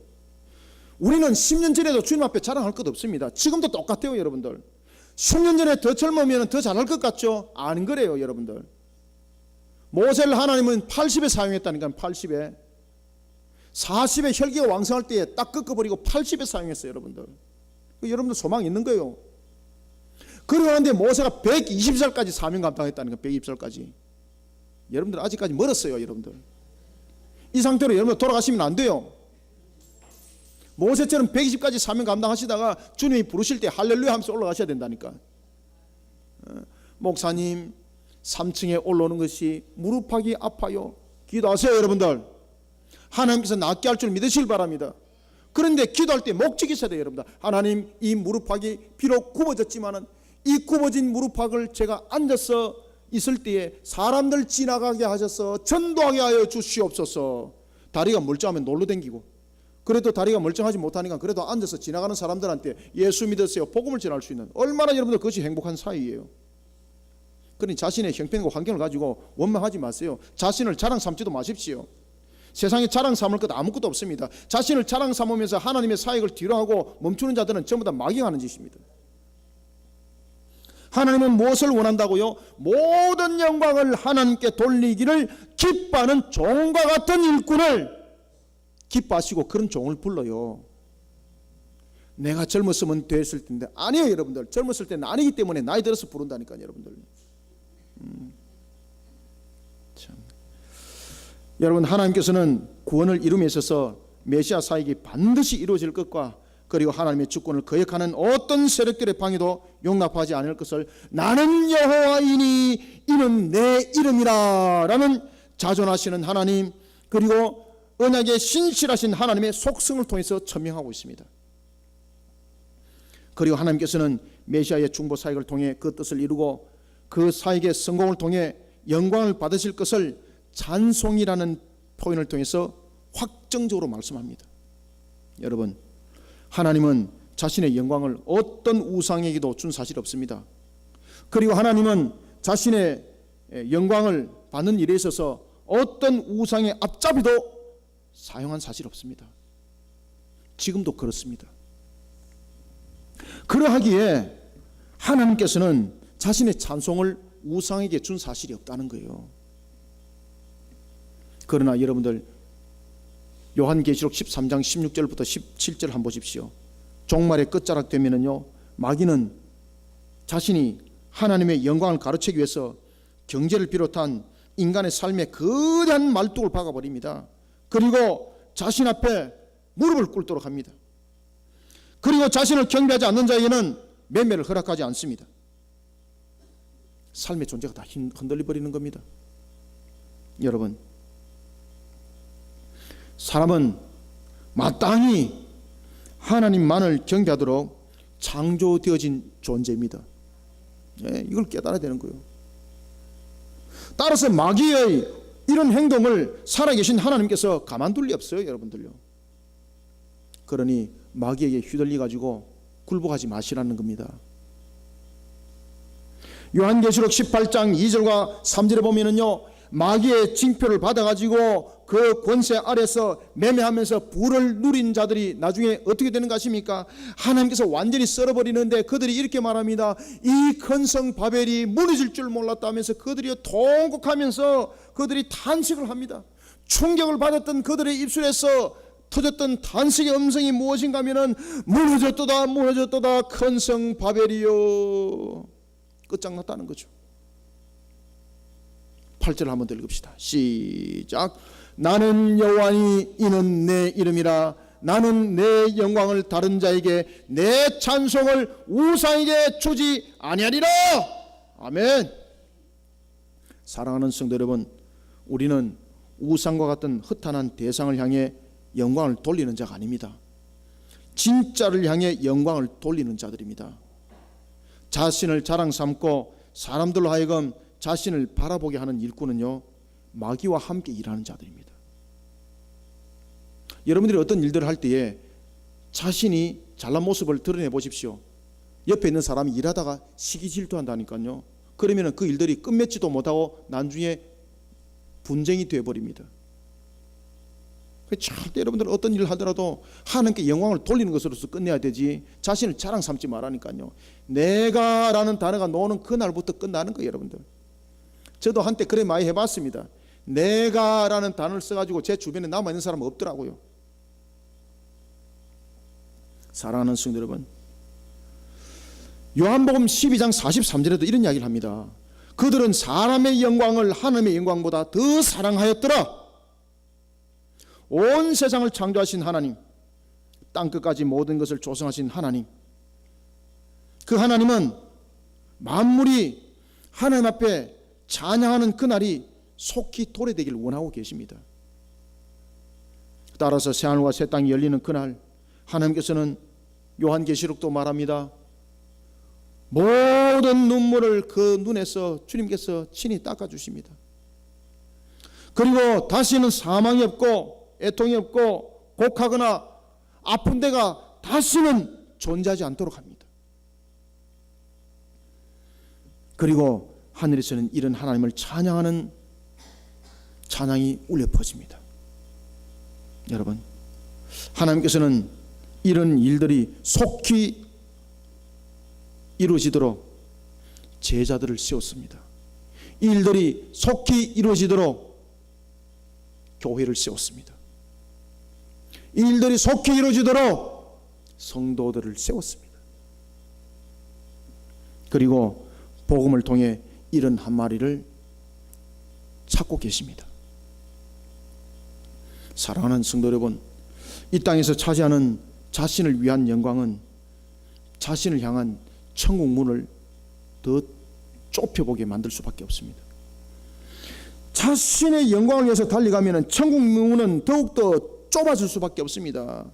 우리는 10년 전에도 주님 앞에 자랑할 것 없습니다. 지금도 똑같아요. 여러분들 10년 전에 더 젊으면 더 잘할 것 같죠? 안 그래요. 여러분들 모세를 하나님은 80에 사용했다니까. 80에 40에 혈기가 왕성할 때에 딱 꺾어버리고 80에 사용했어요. 여러분들 여러분들 소망 있는 거예요. 그러고 하는데 모세가 120살까지 사명 감당했다니까. 120살까지. 여러분들 아직까지 멀었어요. 여러분들 이 상태로 여러분들 돌아가시면 안 돼요. 모세처럼 120까지 사명 감당하시다가 주님이 부르실 때 할렐루야 하면서 올라가셔야 된다니까. 목사님 3층에 올라오는 것이 무릎하기 아파요. 기도하세요. 여러분들 하나님께서 낫게 할 줄 믿으시길 바랍니다. 그런데 기도할 때 목적이 있어야 돼요. 여러분들 하나님 이 무릎팍이 비록 굽어졌지만은 이 굽어진 무릎팍을 제가 앉아서 있을 때에 사람들 지나가게 하셔서 전도하게 하여 주시옵소서. 다리가 멀쩡하면 놀러 댕기고, 그래도 다리가 멀쩡하지 못하니까 그래도 앉아서 지나가는 사람들한테 예수 믿으세요 복음을 전할 수 있는, 얼마나 여러분들 그것이 행복한 사이예요. 그러니 자신의 형편과 환경을 가지고 원망하지 마세요. 자신을 자랑 삼지도 마십시오. 세상에 자랑 삼을 것 아무것도 없습니다. 자신을 자랑 삼으면서 하나님의 사역을 뒤로하고 멈추는 자들은 전부 다 마귀하는 짓입니다. 하나님은 무엇을 원한다고요? 모든 영광을 하나님께 돌리기를 기뻐하는 종과 같은 일꾼을 기뻐하시고 그런 종을 불러요. 내가 젊었으면 됐을 텐데 아니에요. 여러분들 젊었을 때는 아니기 때문에 나이 들어서 부른다니까요. 여러분들 참. 여러분 하나님께서는 구원을 이룸에 있어서 메시아 사역이 반드시 이루어질 것과 그리고 하나님의 주권을 거역하는 어떤 세력들의 방해도 용납하지 않을 것을 나는 여호와이니 이는 내 이름이라 라는 자존하시는 하나님, 그리고 언약에 신실하신 하나님의 속성을 통해서 천명하고 있습니다. 그리고 하나님께서는 메시아의 중보 사역을 통해 그 뜻을 이루고 그 사역의 성공을 통해 영광을 받으실 것을 찬송이라는 표현을 통해서 확정적으로 말씀합니다. 여러분 하나님은 자신의 영광을 어떤 우상에게도 준 사실이 없습니다. 그리고 하나님은 자신의 영광을 받는 일에 있어서 어떤 우상의 앞잡이도 사용한 사실이 없습니다. 지금도 그렇습니다. 그러하기에 하나님께서는 자신의 찬송을 우상에게 준 사실이 없다는 거예요. 그러나 여러분들 요한계시록 13장 16절부터 17절 한번 보십시오. 종말의 끝자락 되면은요, 마귀는 자신이 하나님의 영광을 가로채기 위해서 경제를 비롯한 인간의 삶에 거대한 말뚝을 박아버립니다. 그리고 자신 앞에 무릎을 꿇도록 합니다. 그리고 자신을 경배하지 않는 자에게는 매매를 허락하지 않습니다. 삶의 존재가 다 흔들려버리는 겁니다. 여러분 사람은 마땅히 하나님만을 경배하도록 창조되어진 존재입니다. 이걸 깨달아야 되는 거예요. 따라서 마귀의 이런 행동을 살아계신 하나님께서 가만둘 리 없어요. 여러분들요. 그러니 마귀에게 휘둘리 가지고 굴복하지 마시라는 겁니다. 요한계시록 18장 2절과 3절에 보면은요, 마귀의 징표를 받아가지고 그 권세 아래서 매매하면서 부를 누린 자들이 나중에 어떻게 되는 것입니까? 하나님께서 완전히 썰어버리는데 그들이 이렇게 말합니다. 이 큰 성 바벨이 무너질 줄 몰랐다면서 그들이 통곡하면서 그들이 탄식을 합니다. 충격을 받았던 그들의 입술에서 터졌던 탄식의 음성이 무엇인가 하면은 무너졌도다 무너졌도다 큰 성 바벨이요. 끝장났다는 거죠. 8절 한번 더 읽읍시다. 시작. 나는 여호와니 이는 내 이름이라. 나는 내 영광을 다른 자에게 내 찬송을 우상에게 주지 아니하리라. 아멘. 사랑하는 성도 여러분, 우리는 우상과 같은 허탄한 대상을 향해 영광을 돌리는 자가 아닙니다. 진짜를 향해 영광을 돌리는 자들입니다. 자신을 자랑 삼고 사람들로 하여금 자신을 바라보게 하는 일꾼은요, 마귀와 함께 일하는 자들입니다. 여러분들이 어떤 일들을 할 때에 자신이 잘난 모습을 드러내 보십시오. 옆에 있는 사람이 일하다가 시기 질투한다니까요. 그러면 그 일들이 끝맺지도 못하고 나중에 분쟁이 되어버립니다. 절대 여러분들 어떤 일을 하더라도 하나님께 영광을 돌리는 것으로서 끝내야 되지 자신을 자랑 삼지 말라니까요. 내가라는 단어가 나오는 그날부터 끝나는 거예요. 여러분들, 저도 한때 그래 많이 해봤습니다. 내가라는 단어를 써가지고 제 주변에 남아있는 사람은 없더라고요. 사랑하는 성도 여러분, 요한복음 12장 43절에도 이런 이야기를 합니다. 그들은 사람의 영광을 하나님의 영광보다 더 사랑하였더라. 온 세상을 창조하신 하나님, 땅끝까지 모든 것을 조성하신 하나님, 그 하나님은 만물이 하나님 앞에 찬양하는 그날이 속히 도래되기를 원하고 계십니다. 따라서 새하늘과 새 땅이 열리는 그날 하나님께서는 요한계시록도 말합니다. 모든 눈물을 그 눈에서 주님께서 친히 닦아주십니다. 그리고 다시는 사망이 없고 애통이 없고 곡하거나 아픈 데가 다시는 존재하지 않도록 합니다. 그리고 하늘에서는 이런 하나님을 찬양하는 찬양이 울려 퍼집니다. 여러분, 하나님께서는 이런 일들이 속히 이루어지도록 제자들을 세웠습니다. 이 일들이 속히 이루어지도록 교회를 세웠습니다. 이 일들이 속히 이루어지도록 성도들을 세웠습니다. 그리고 복음을 통해 이런 한 마리를 찾고 계십니다. 사랑하는 성도 여러분, 이 땅에서 차지하는 자신을 위한 영광은 자신을 향한 천국 문을 더 좁혀보게 만들 수밖에 없습니다. 자신의 영광을 위해서 달려가면 천국 문은 더욱더 좁아질 수밖에 없습니다.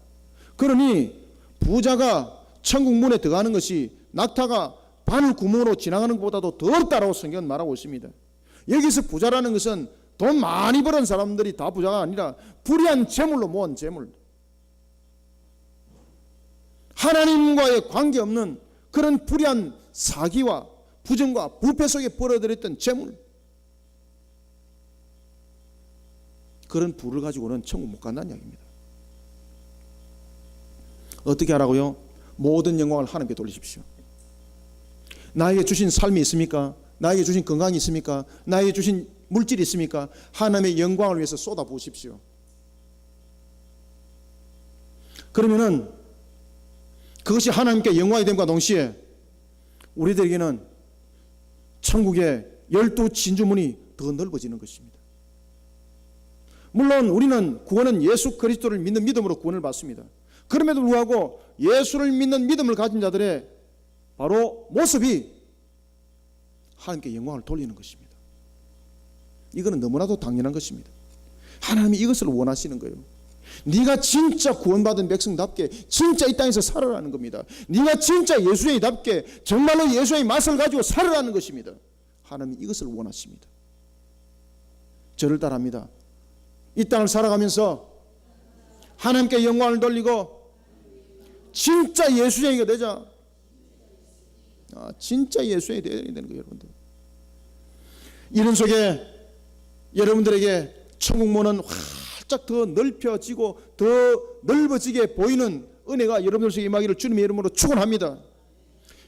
그러니 부자가 천국 문에 들어가는 것이 낙타가 바늘 구멍으로 지나가는 것보다도 더 어렵다라고 성경은 말하고 있습니다. 여기서 부자라는 것은 돈 많이 버는 사람들이 다 부자가 아니라 불의한 재물로 모은 재물, 하나님과의 관계없는 그런 불의한 사기와 부정과 부패 속에 벌어들였던 재물, 그런 부를 가지고는 천국 못 간다는 이야기입니다. 어떻게 하라고요? 모든 영광을 하나님께 돌리십시오. 나에게 주신 삶이 있습니까? 나에게 주신 건강이 있습니까? 나에게 주신 물질이 있습니까? 하나님의 영광을 위해서 쏟아부으십시오. 그러면은 그것이 하나님께 영광이 됨과 동시에 우리들에게는 천국의 12진주문이 더 넓어지는 것입니다. 물론 우리는 구원은 예수 그리스도를 믿는 믿음으로 구원을 받습니다. 그럼에도 불구하고 예수를 믿는 믿음을 가진 자들의 바로 모습이 하나님께 영광을 돌리는 것입니다. 이거는 너무나도 당연한 것입니다. 하나님이 이것을 원하시는 거예요. 네가 진짜 구원받은 백성답게 진짜 이 땅에서 살아라는 겁니다. 네가 진짜 예수님답게 정말로 예수의 맛을 가지고 살아라는 것입니다. 하나님이 이것을 원하십니다. 저를 따라합니다. 이 땅을 살아가면서 하나님께 영광을 돌리고 진짜 예수쟁이가 되자. 진짜 예수쟁이 되어야 되는 거예요, 여러분들. 이런 속에 여러분들에게 천국문은 활짝 더 넓혀지고 더 넓어지게 보이는 은혜가 여러분들 속에 임하기를 주님의 이름으로 축원합니다.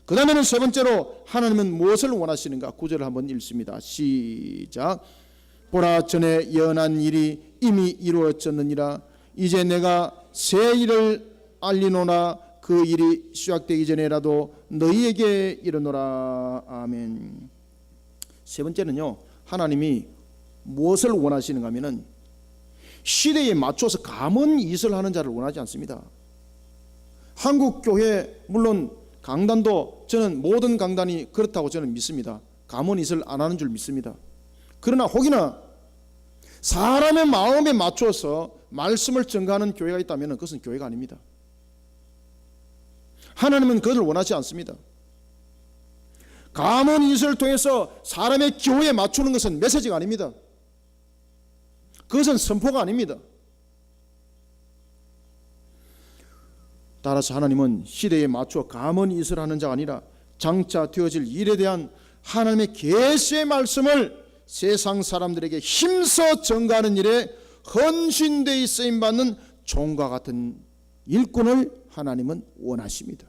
그 다음에는 세 번째로 하나님은 무엇을 원하시는가? 9절을 한번 읽습니다. 시작. 보라, 전에 예언한 일이 이미 이루어졌느니라. 이제 내가 새 일을 알리노나 그 일이 시작되기 전에라도 너희에게 이르노라. 아멘. 세 번째는요, 하나님이 무엇을 원하시는가 하면은 시대에 맞춰서 감언이설을 하는 자를 원하지 않습니다. 한국교회 물론 강단도 저는 모든 강단이 그렇다고 저는 믿습니다. 감언이설 안 하는 줄 믿습니다. 그러나 혹이나 사람의 마음에 맞춰서 말씀을 전가하는 교회가 있다면 그것은 교회가 아닙니다. 하나님은 그것을 원하지 않습니다. 감언이설을 통해서 사람의 교회에 맞추는 것은 메시지가 아닙니다. 그것은 선포가 아닙니다. 따라서 하나님은 시대에 맞추어 감언이설하는 자가 아니라 장차 되어질 일에 대한 하나님의 계시의 말씀을 세상 사람들에게 힘써 전가하는 일에 헌신되어 쓰임받는 종과 같은 일꾼을 하나님은 원하십니다.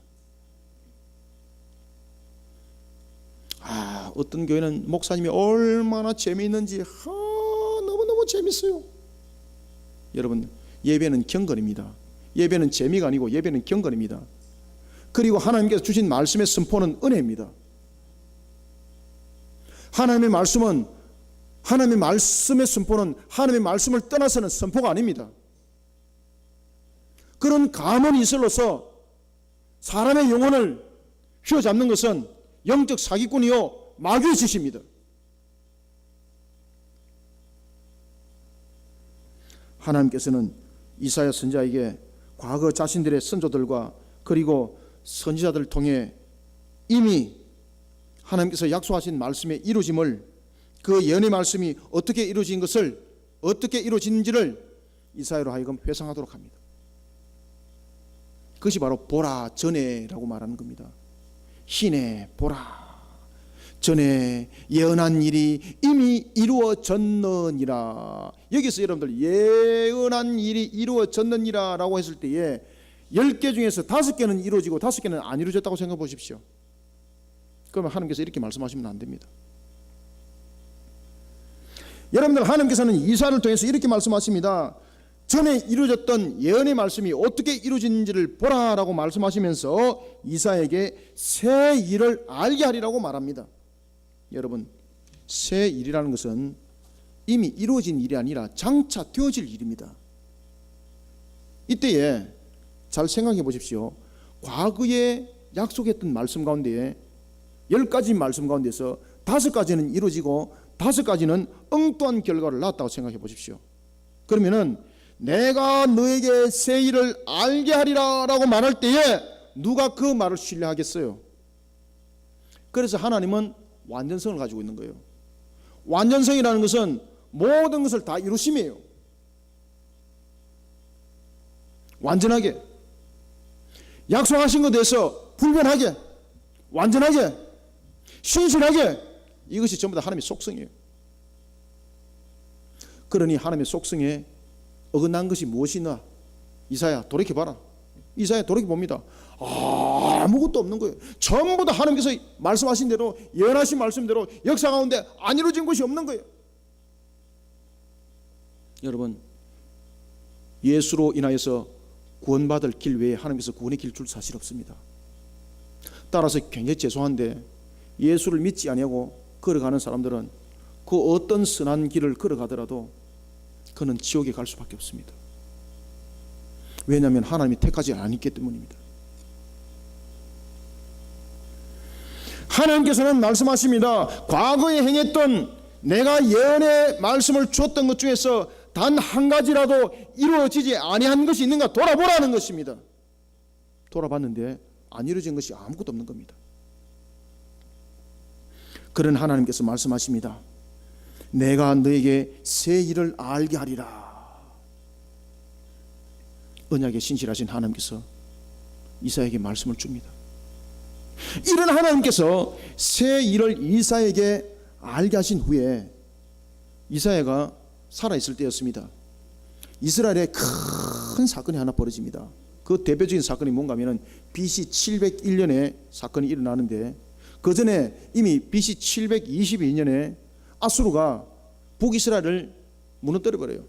어떤 교회는 목사님이 얼마나 재미있는지 너무너무 재밌어요. 여러분, 예배는 경건입니다. 예배는 재미가 아니고 예배는 경건입니다. 그리고 하나님께서 주신 말씀의 선포는 은혜입니다. 하나님의 말씀은, 하나님의 말씀의 선포는 하나님의 말씀을 떠나서는 선포가 아닙니다. 그런 감언 이슬로서 사람의 영혼을 휘어잡는 것은 영적 사기꾼이요 마귀의 짓입니다. 하나님께서는 이사야 선지자에게 과거 자신들의 선조들과 그리고 선지자들을 통해 이미 하나님께서 약속하신 말씀의 이루어짐을, 그 예언의 말씀이 어떻게 이루어진 것을, 어떻게 이루어진지를 이사야로 하여금 회상하도록 합니다. 그것이 바로 보라 전에라고 말하는 겁니다. 희네 보라 전에 예언한 일이 이미 이루어졌느니라. 여기서 여러분들 예언한 일이 이루어졌느니라 라고 했을 때에 10개 중에서 5개는 이루어지고 5개는 안 이루어졌다고 생각해 보십시오. 그러면 하나님께서 이렇게 말씀하시면 안 됩니다. 여러분들, 하나님께서는 이사야를 통해서 이렇게 말씀하십니다. 전에 이루어졌던 예언의 말씀이 어떻게 이루어진지를 보라라고 말씀하시면서 이사야에게 새 일을 알게 하리라고 말합니다. 여러분, 새 일이라는 것은 이미 이루어진 일이 아니라 장차 되어질 일입니다. 이때에 잘 생각해 보십시오. 과거에 약속했던 말씀 가운데 10가지 말씀 가운데서 5가지는 이루어지고 5가지는 엉뚱한 결과를 낳았다고 생각해 보십시오. 그러면은 내가 너에게 새 일을 알게 하리라 라고 말할 때에 누가 그 말을 신뢰하겠어요? 그래서 하나님은 완전성을 가지고 있는 거예요. 완전성이라는 것은 모든 것을 다 이루심이에요. 완전하게, 약속하신 것에 대해서 불변하게, 완전하게, 신실하게, 이것이 전부 다 하나님의 속성이에요. 그러니 하나님의 속성에 어긋난 것이 무엇이나, 이사야 돌이켜봐라. 이사야 돌이켜봅니다. 아무것도 없는 거예요. 전부 다 하나님께서 말씀하신 대로, 예언하신 말씀대로 역사 가운데 안 이루어진 것이 없는 거예요. 여러분, 예수로 인하여서 구원받을 길 외에 하나님께서 구원의 길 줄 사실 없습니다. 따라서 굉장히 죄송한데 예수를 믿지 아니하고 걸어가는 사람들은 그 어떤 선한 길을 걸어가더라도 그는 지옥에 갈 수밖에 없습니다. 왜냐하면 하나님이 택하지 않았기 때문입니다. 하나님께서는 말씀하십니다. 과거에 행했던 내가 예언의 말씀을 주었던 것 중에서 단 한 가지라도 이루어지지 아니한 것이 있는가 돌아보라는 것입니다. 돌아봤는데 안 이루어진 것이 아무것도 없는 겁니다. 그런 하나님께서 말씀하십니다. 내가 너에게 새 일을 알게 하리라. 언약에 신실하신 하나님께서 이사야에게 말씀을 줍니다. 이런 하나님께서 새 일을 이사야에게 알게 하신 후에 이사야가 살아있을 때였습니다. 이스라엘에 큰 사건이 하나 벌어집니다. 그 대표적인 사건이 뭔가 하면 BC 701년에 사건이 일어나는데, 그 전에 이미 BC 722년에 아수르가 북이스라엘을 무너뜨려 버려요.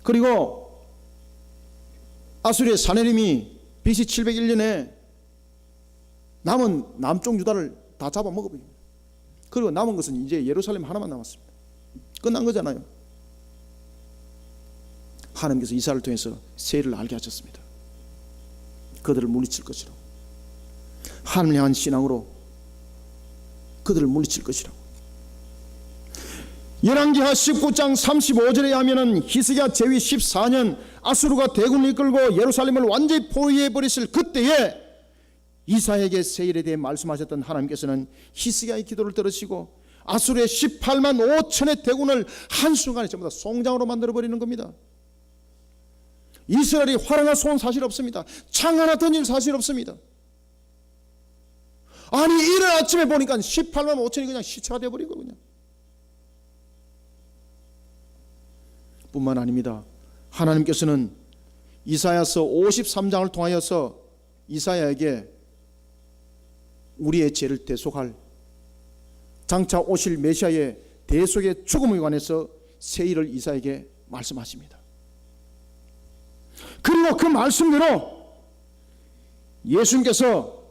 그리고 아수르의 사네림이 BC 701년에 남은 남쪽 유다를 다 잡아먹어버립니다. 그리고 남은 것은 이제 예루살렘 하나만 남았습니다. 끝난 거잖아요. 하나님께서 이사야를 통해서 새 일을 알게 하셨습니다. 그들을 물리칠 것이라고, 하나님을 향한 신앙으로 그들을 물리칠 것이라고. 열왕기하 19장 35절에 하면은 히스기야 제위 14년 아수르가 대군을 이끌고 예루살렘을 완전히 포위해 버렸을 그때에 이사야에게 새 일에 대해 말씀하셨던 하나님께서는 히스기야의 기도를 들으시고 아수르의 18만 5천의 대군을 한순간에 전부 다 송장으로 만들어 버리는 겁니다. 이스라엘이 활 하나 쏜 사실 없습니다. 창 하나 던질 사실 없습니다. 아니 이른 아침에 보니까 18만 5천이 그냥 시체가 되어버리고 그냥. 뿐만 아닙니다. 하나님께서는 이사야서 53장을 통하여서 이사야에게 우리의 죄를 대속할 장차 오실 메시아의 대속의 죽음에 관해서 새 일을 이사야에게 말씀하십니다. 그리고 그 말씀대로 예수님께서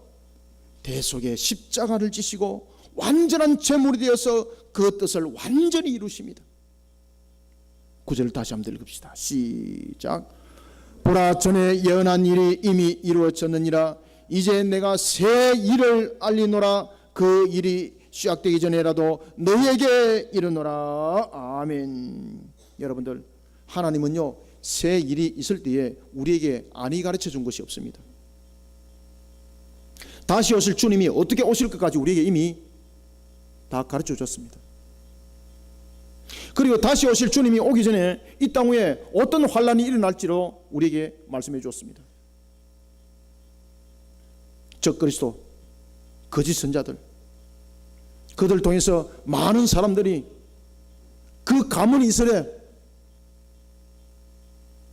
대속의 십자가를 지시고 완전한 제물이 되어서 그 뜻을 완전히 이루십니다. 9절을 다시 한번 읽읍시다. 시작. 보라, 전에 예언한 일이 이미 이루어졌느니라. 이제 내가 새 일을 알리노라. 그 일이 시작되기 전에라도 너희에게 이르노라. 아멘. 여러분들, 하나님은요 새 일이 있을 때에 우리에게 안이 가르쳐 준 것이 없습니다. 다시 오실 주님이 어떻게 오실 것까지 우리에게 이미 다 가르쳐 줬습니다. 그리고 다시 오실 주님이 오기 전에 이 땅 위에 어떤 환란이 일어날지로 우리에게 말씀해 주었습니다. 적그리스도, 거짓 선자들, 그들 통해서 많은 사람들이 그 가문 이스라엘,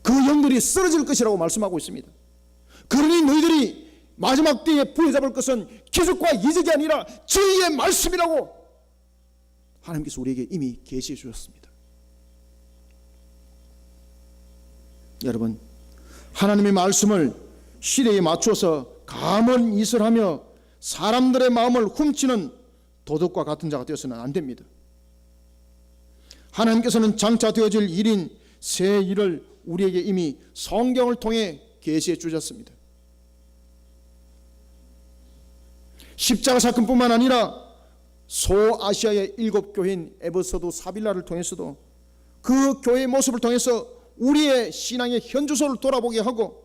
그 영들이 쓰러질 것이라고 말씀하고 있습니다. 그러니 너희들이 마지막 때에 부여잡을 것은 기적과 이적이 아니라 저희의 말씀이라고 하나님께서 우리에게 이미 계시해 주셨습니다. 여러분, 하나님의 말씀을 시대에 맞추어서 가문이설하며 사람들의 마음을 훔치는 도둑과 같은 자가 되어서는 안 됩니다. 하나님께서는 장차 되어질 일인 새 일을 우리에게 이미 성경을 통해 계시해 주셨습니다. 십자가 사건뿐만 아니라 소아시아의 7교회인 에베소도 사빌라를 통해서도 그 교회의 모습을 통해서 우리의 신앙의 현주소를 돌아보게 하고,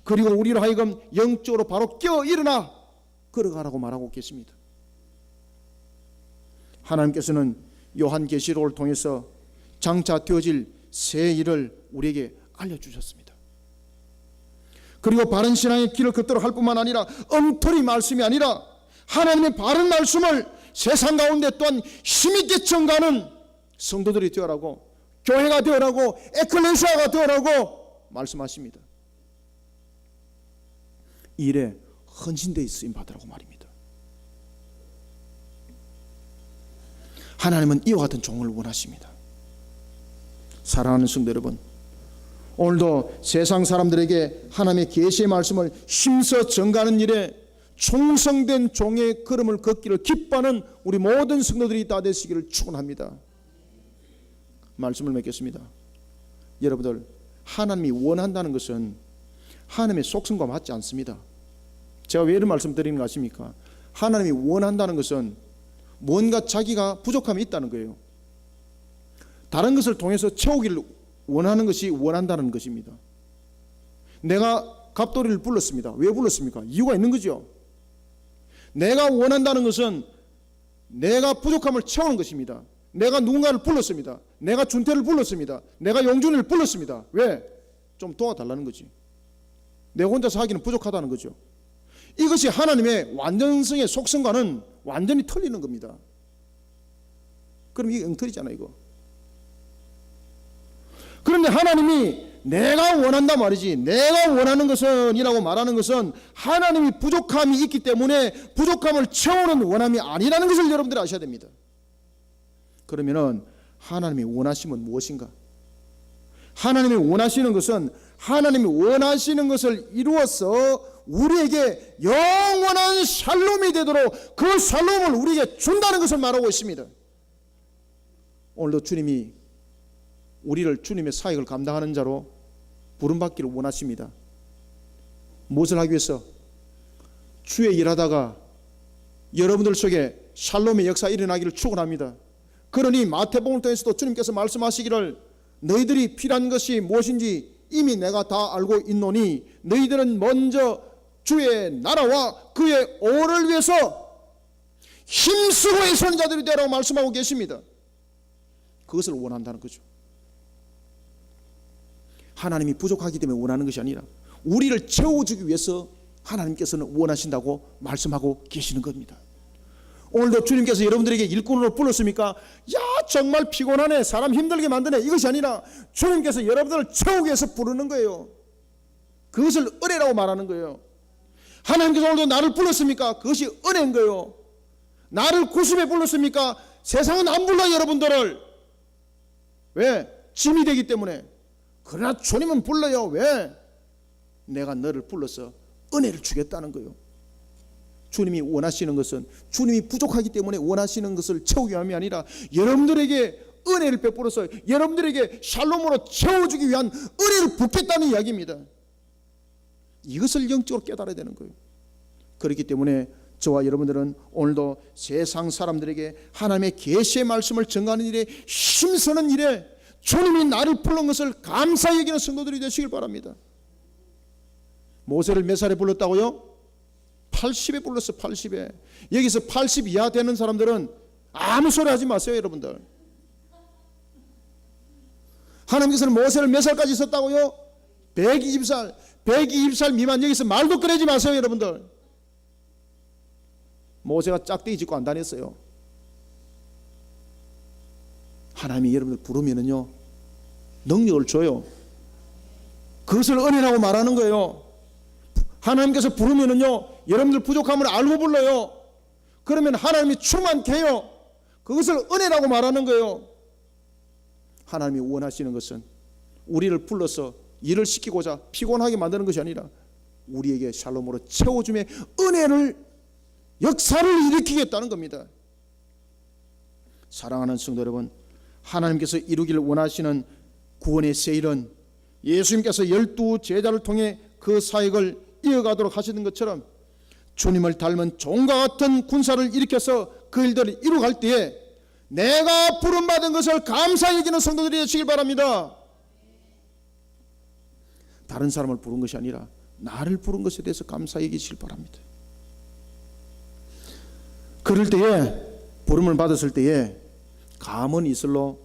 그리고 우리로 하여금 영적으로 바로 깨어 일어나 걸어가라고 말하고 계십니다. 하나님께서는 요한계시록을 통해서 장차 되어질 새 일을 우리에게 알려주셨습니다. 그리고 바른 신앙의 길을 걷도록 할 뿐만 아니라 엉터리 말씀이 아니라 하나님의 바른 말씀을 세상 가운데 또한 힘있게 전가하는 성도들이 되어라고, 교회가 되어라고, 에클레시아가 되어라고 말씀하십니다. 이 일에 헌신되어 쓰임 받으라고 말입니다. 하나님은 이와 같은 종을 원하십니다. 사랑하는 성도 여러분, 오늘도 세상 사람들에게 하나님의 계시의 말씀을 힘써 전가하는 일에 충성된 종의 걸음을 걷기를 기뻐하는 우리 모든 성도들이 다 되시기를 축원합니다. 말씀을 맺겠습니다. 여러분들, 하나님이 원한다는 것은 하나님의 속성과 맞지 않습니다. 제가 왜 이런 말씀 드리는 거 아십니까? 하나님이 원한다는 것은 뭔가 자기가 부족함이 있다는 거예요. 다른 것을 통해서 채우기를 원하는 것이 원한다는 것입니다. 내가 갑돌이를 불렀습니다. 왜 불렀습니까? 이유가 있는 거죠. 내가 원한다는 것은 내가 부족함을 채우는 것입니다. 내가 누군가를 불렀습니다. 내가 준태를 불렀습니다. 내가 용준이를 불렀습니다. 왜? 좀 도와달라는 거지. 내가 혼자서 하기는 부족하다는 거죠. 이것이 하나님의 완전성의 속성과는 완전히 틀리는 겁니다. 그럼 이게 엉터리잖아 이거. 그런데 하나님이 내가 원한다 말이지, 내가 원하는 것은 이라고 말하는 것은 하나님이 부족함이 있기 때문에 부족함을 채우는 원함이 아니라는 것을 여러분들이 아셔야 됩니다. 그러면은 하나님이 원하심은 무엇인가? 하나님이 원하시는 것은 하나님이 원하시는 것을 이루어서 우리에게 영원한 샬롬이 되도록 그 샬롬을 우리에게 준다는 것을 말하고 있습니다. 오늘도 주님이 우리를 주님의 사역을 감당하는 자로 부름받기를 원하십니다. 무엇을 하기 위해서? 주의 일하다가 여러분들 속에 샬롬의 역사 일어나기를 축원합니다. 그러니 마태복음을 통해서도 주님께서 말씀하시기를 너희들이 필요한 것이 무엇인지 이미 내가 다 알고 있노니 너희들은 먼저 주의 나라와 그의 오를 위해서 힘쓰고 애쓰는 자들이 되라고 말씀하고 계십니다. 그것을 원한다는 거죠. 하나님이 부족하기 때문에 원하는 것이 아니라 우리를 채워주기 위해서 하나님께서는 원하신다고 말씀하고 계시는 겁니다. 오늘도 주님께서 여러분들에게 일꾼으로 불렀습니까? 야, 정말 피곤하네, 사람 힘들게 만드네, 이것이 아니라 주님께서 여러분들을 채우기 위해서 부르는 거예요. 그것을 은혜라고 말하는 거예요. 하나님께서 오늘도 나를 불렀습니까? 그것이 은혜인 거예요. 나를 구습에 불렀습니까? 세상은 안 불러요, 여러분들을. 왜? 짐이 되기 때문에. 그러나 주님은 불러요. 왜? 내가 너를 불러서 은혜를 주겠다는 거예요. 주님이 원하시는 것은, 주님이 부족하기 때문에 원하시는 것을 채우기 위함이 아니라 여러분들에게 은혜를 베풀어서 여러분들에게 샬롬으로 채워주기 위한 은혜를 붓겠다는 이야기입니다. 이것을 영적으로 깨달아야 되는 거예요. 그렇기 때문에 저와 여러분들은 오늘도 세상 사람들에게 하나님의 계시의 말씀을 전가하는 일에 힘쓰는 일에 주님이 나를 부른 것을 감사히 여기는 성도들이 되시길 바랍니다. 모세를 몇 살에 불렀다고요? 80에 불렀어. 80에. 여기서 80 이하 되는 사람들은 아무 소리 하지 마세요, 여러분들. 하나님께서는 모세를 몇 살까지 썼다고요? 120살. 120살 미만. 여기서 말도 꺼내지 마세요, 여러분들. 모세가 짝대기 짓고 안 다녔어요. 하나님이 여러분들 부르면은요, 능력을 줘요. 그것을 은혜라고 말하는 거예요. 하나님께서 부르면은요, 여러분들 부족함을 알고 불러요. 그러면 하나님이 충만케 해요. 그것을 은혜라고 말하는 거예요. 하나님이 원하시는 것은 우리를 불러서 일을 시키고자 피곤하게 만드는 것이 아니라 우리에게 샬롬으로 채워줌의 은혜를, 역사를 일으키겠다는 겁니다. 사랑하는 성도 여러분, 하나님께서 이루기를 원하시는 구원의 세일은 예수님께서 12 제자를 통해 그 사역을 이어가도록 하시는 것처럼 주님을 닮은 종과 같은 군사를 일으켜서 그 일들을 이루갈 때에 내가 부름받은 것을 감사히 여기는 성도들이 되시길 바랍니다. 다른 사람을 부른 것이 아니라 나를 부른 것에 대해서 감사히 여기시길 바랍니다. 그럴 때에, 부름을 받았을 때에 가문 이슬로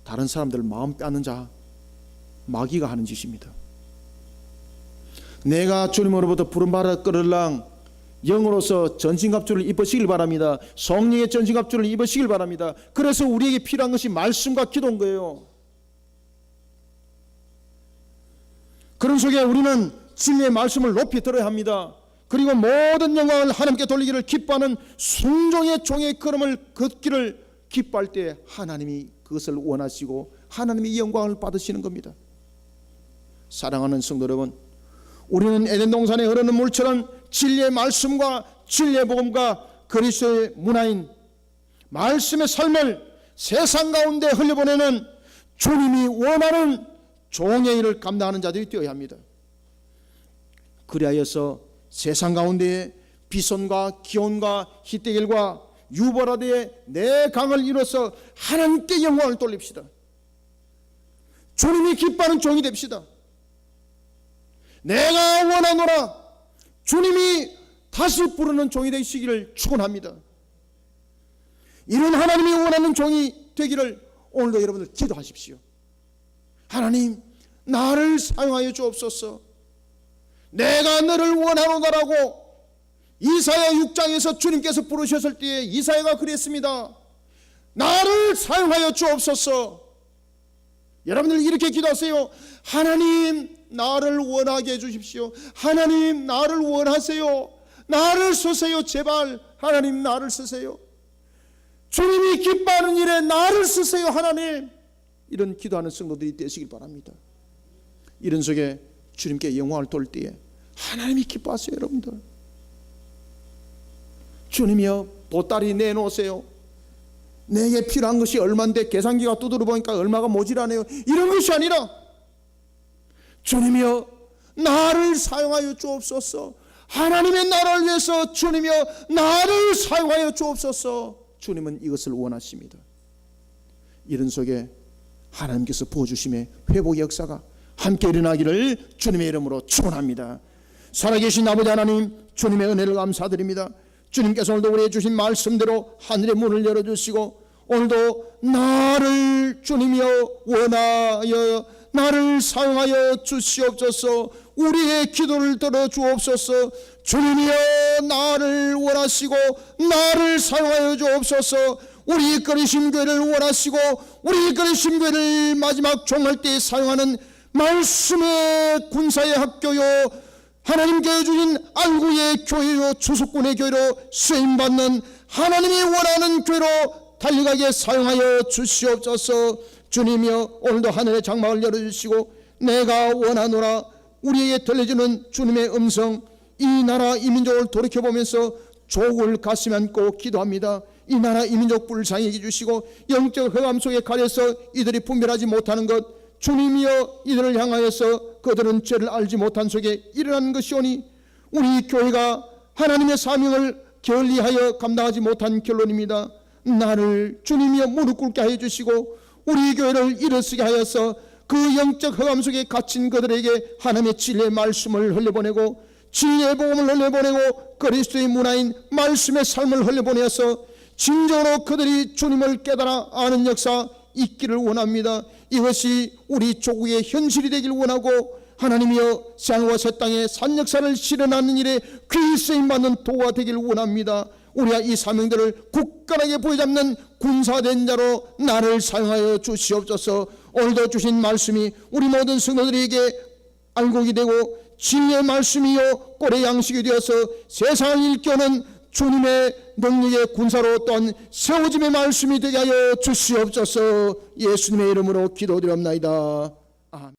다른 사람들 마음 빼앗는 자, 마귀가 하는 짓입니다. 내가 주님으로부터 부름받아 끌을랑 영으로서 전신갑주를 입으시길 바랍니다. 성령의 전신갑주를 입으시길 바랍니다. 그래서 우리에게 필요한 것이 말씀과 기도인 거예요. 그런 속에 우리는 진리의 말씀을 높이 들어야 합니다. 그리고 모든 영광을 하나님께 돌리기를 기뻐하는 순종의 종의 걸음을 걷기를 기뻐할 때 하나님이 그것을 원하시고 하나님이 영광을 받으시는 겁니다. 사랑하는 성도 여러분, 우리는 에덴 동산에 흐르는 물처럼 진리의 말씀과 진리의 복음과 그리스도의 문화인 말씀의 삶을 세상 가운데 흘려보내는 주님이 원하는 종의 일을 감당하는 자들이 되어야 합니다. 그리하여서 세상 가운데 비손과 기온과 히데겔과 유보라드의 내 강을 이뤄서 하나님께 영광을 돌립시다. 주님이 기뻐하는 종이 됩시다. 내가 원하노라, 주님이 다시 부르는 종이 되시기를 축원합니다. 이런 하나님이 원하는 종이 되기를 오늘도 여러분들 기도하십시오. 하나님, 나를 사용하여 주옵소서. 내가 너를 원하노라고 이사야 6장에서 주님께서 부르셨을 때에 이사야가 그랬습니다. 나를 사용하여 주옵소서. 여러분들 이렇게 기도하세요. 하나님, 나를 원하게 해주십시오. 하나님, 나를 원하세요. 나를 쓰세요. 제발 하나님, 나를 쓰세요. 주님이 기뻐하는 일에 나를 쓰세요. 하나님, 이런 기도하는 성도들이 되시길 바랍니다. 이런 속에 주님께 영광을 돌 때에 하나님이 기뻐하세요. 여러분들, 주님이여 보따리 내놓으세요. 내게 필요한 것이 얼마인데 계산기가 두드려 보니까 얼마가 모자라네요. 이런 것이 아니라 주님이여 나를 사용하여 주옵소서. 하나님의 나라를 위해서 주님이여 나를 사용하여 주옵소서. 주님은 이것을 원하십니다. 이런 속에 하나님께서 부어주심의 회복의 역사가 함께 일어나기를 주님의 이름으로 축원합니다. 살아계신 아버지 하나님, 주님의 은혜를 감사드립니다. 주님께서 오늘도 우리에게 주신 말씀대로 하늘의 문을 열어주시고 오늘도 나를 주님이여 원하여 나를 사용하여 주시옵소서. 우리의 기도를 들어 주옵소서. 주님이여 나를 원하시고 나를 사용하여 주옵소서. 우리 이끌으신 교회를 원하시고 우리 이끌으신 교회를 마지막 종말 때 사용하는 말씀의 군사의 학교요, 하나님께 주신 안구의 교회요, 주석군의 교회로 쓰임받는 하나님이 원하는 교회로 달려가게 사용하여 주시옵소서. 주님이여 오늘도 하늘의 장막을 열어주시고 내가 원하노라 우리에게 들려주는 주님의 음성, 이 나라 이 민족을 돌이켜보면서 족을 가슴에 안고 기도합니다. 이 나라 이 민족 불쌍히 해주시고 영적 흑암 속에 가려서 이들이 분별하지 못하는 것, 주님이여 이들을 향하여서 그들은 죄를 알지 못한 속에 일어나는 것이오니 우리 교회가 하나님의 사명을 게을리하여 감당하지 못한 결론입니다. 나를 주님이여 무릎 꿇게 하여 주시고 우리 교회를 일어서게 하여서 그 영적 흑암 속에 갇힌 그들에게 하나님의 진리의 말씀을 흘려보내고 진리의 복음을 흘려보내고 그리스도의 문화인 말씀의 삶을 흘려보내어서 진정으로 그들이 주님을 깨달아 아는 역사 있기를 원합니다. 이것이 우리 조국의 현실이 되길 원하고 하나님이여 새하늘과 새 땅에 산 역사를 실현하는 일에 귀히 쓰임받는 도가 되길 원합니다. 우리가 이 사명들을 굳건하게 부여잡는 군사된 자로 나를 사용하여 주시옵소서. 오늘도 주신 말씀이 우리 모든 성도들에게 알곡이 되고 진리의 말씀이요 꼴의 양식이 되어서 세상을 일깨우는 주님의 능력의 군사로 또한 세워짐의 말씀이 되게 하여 주시옵소서. 예수님의 이름으로 기도드립니다.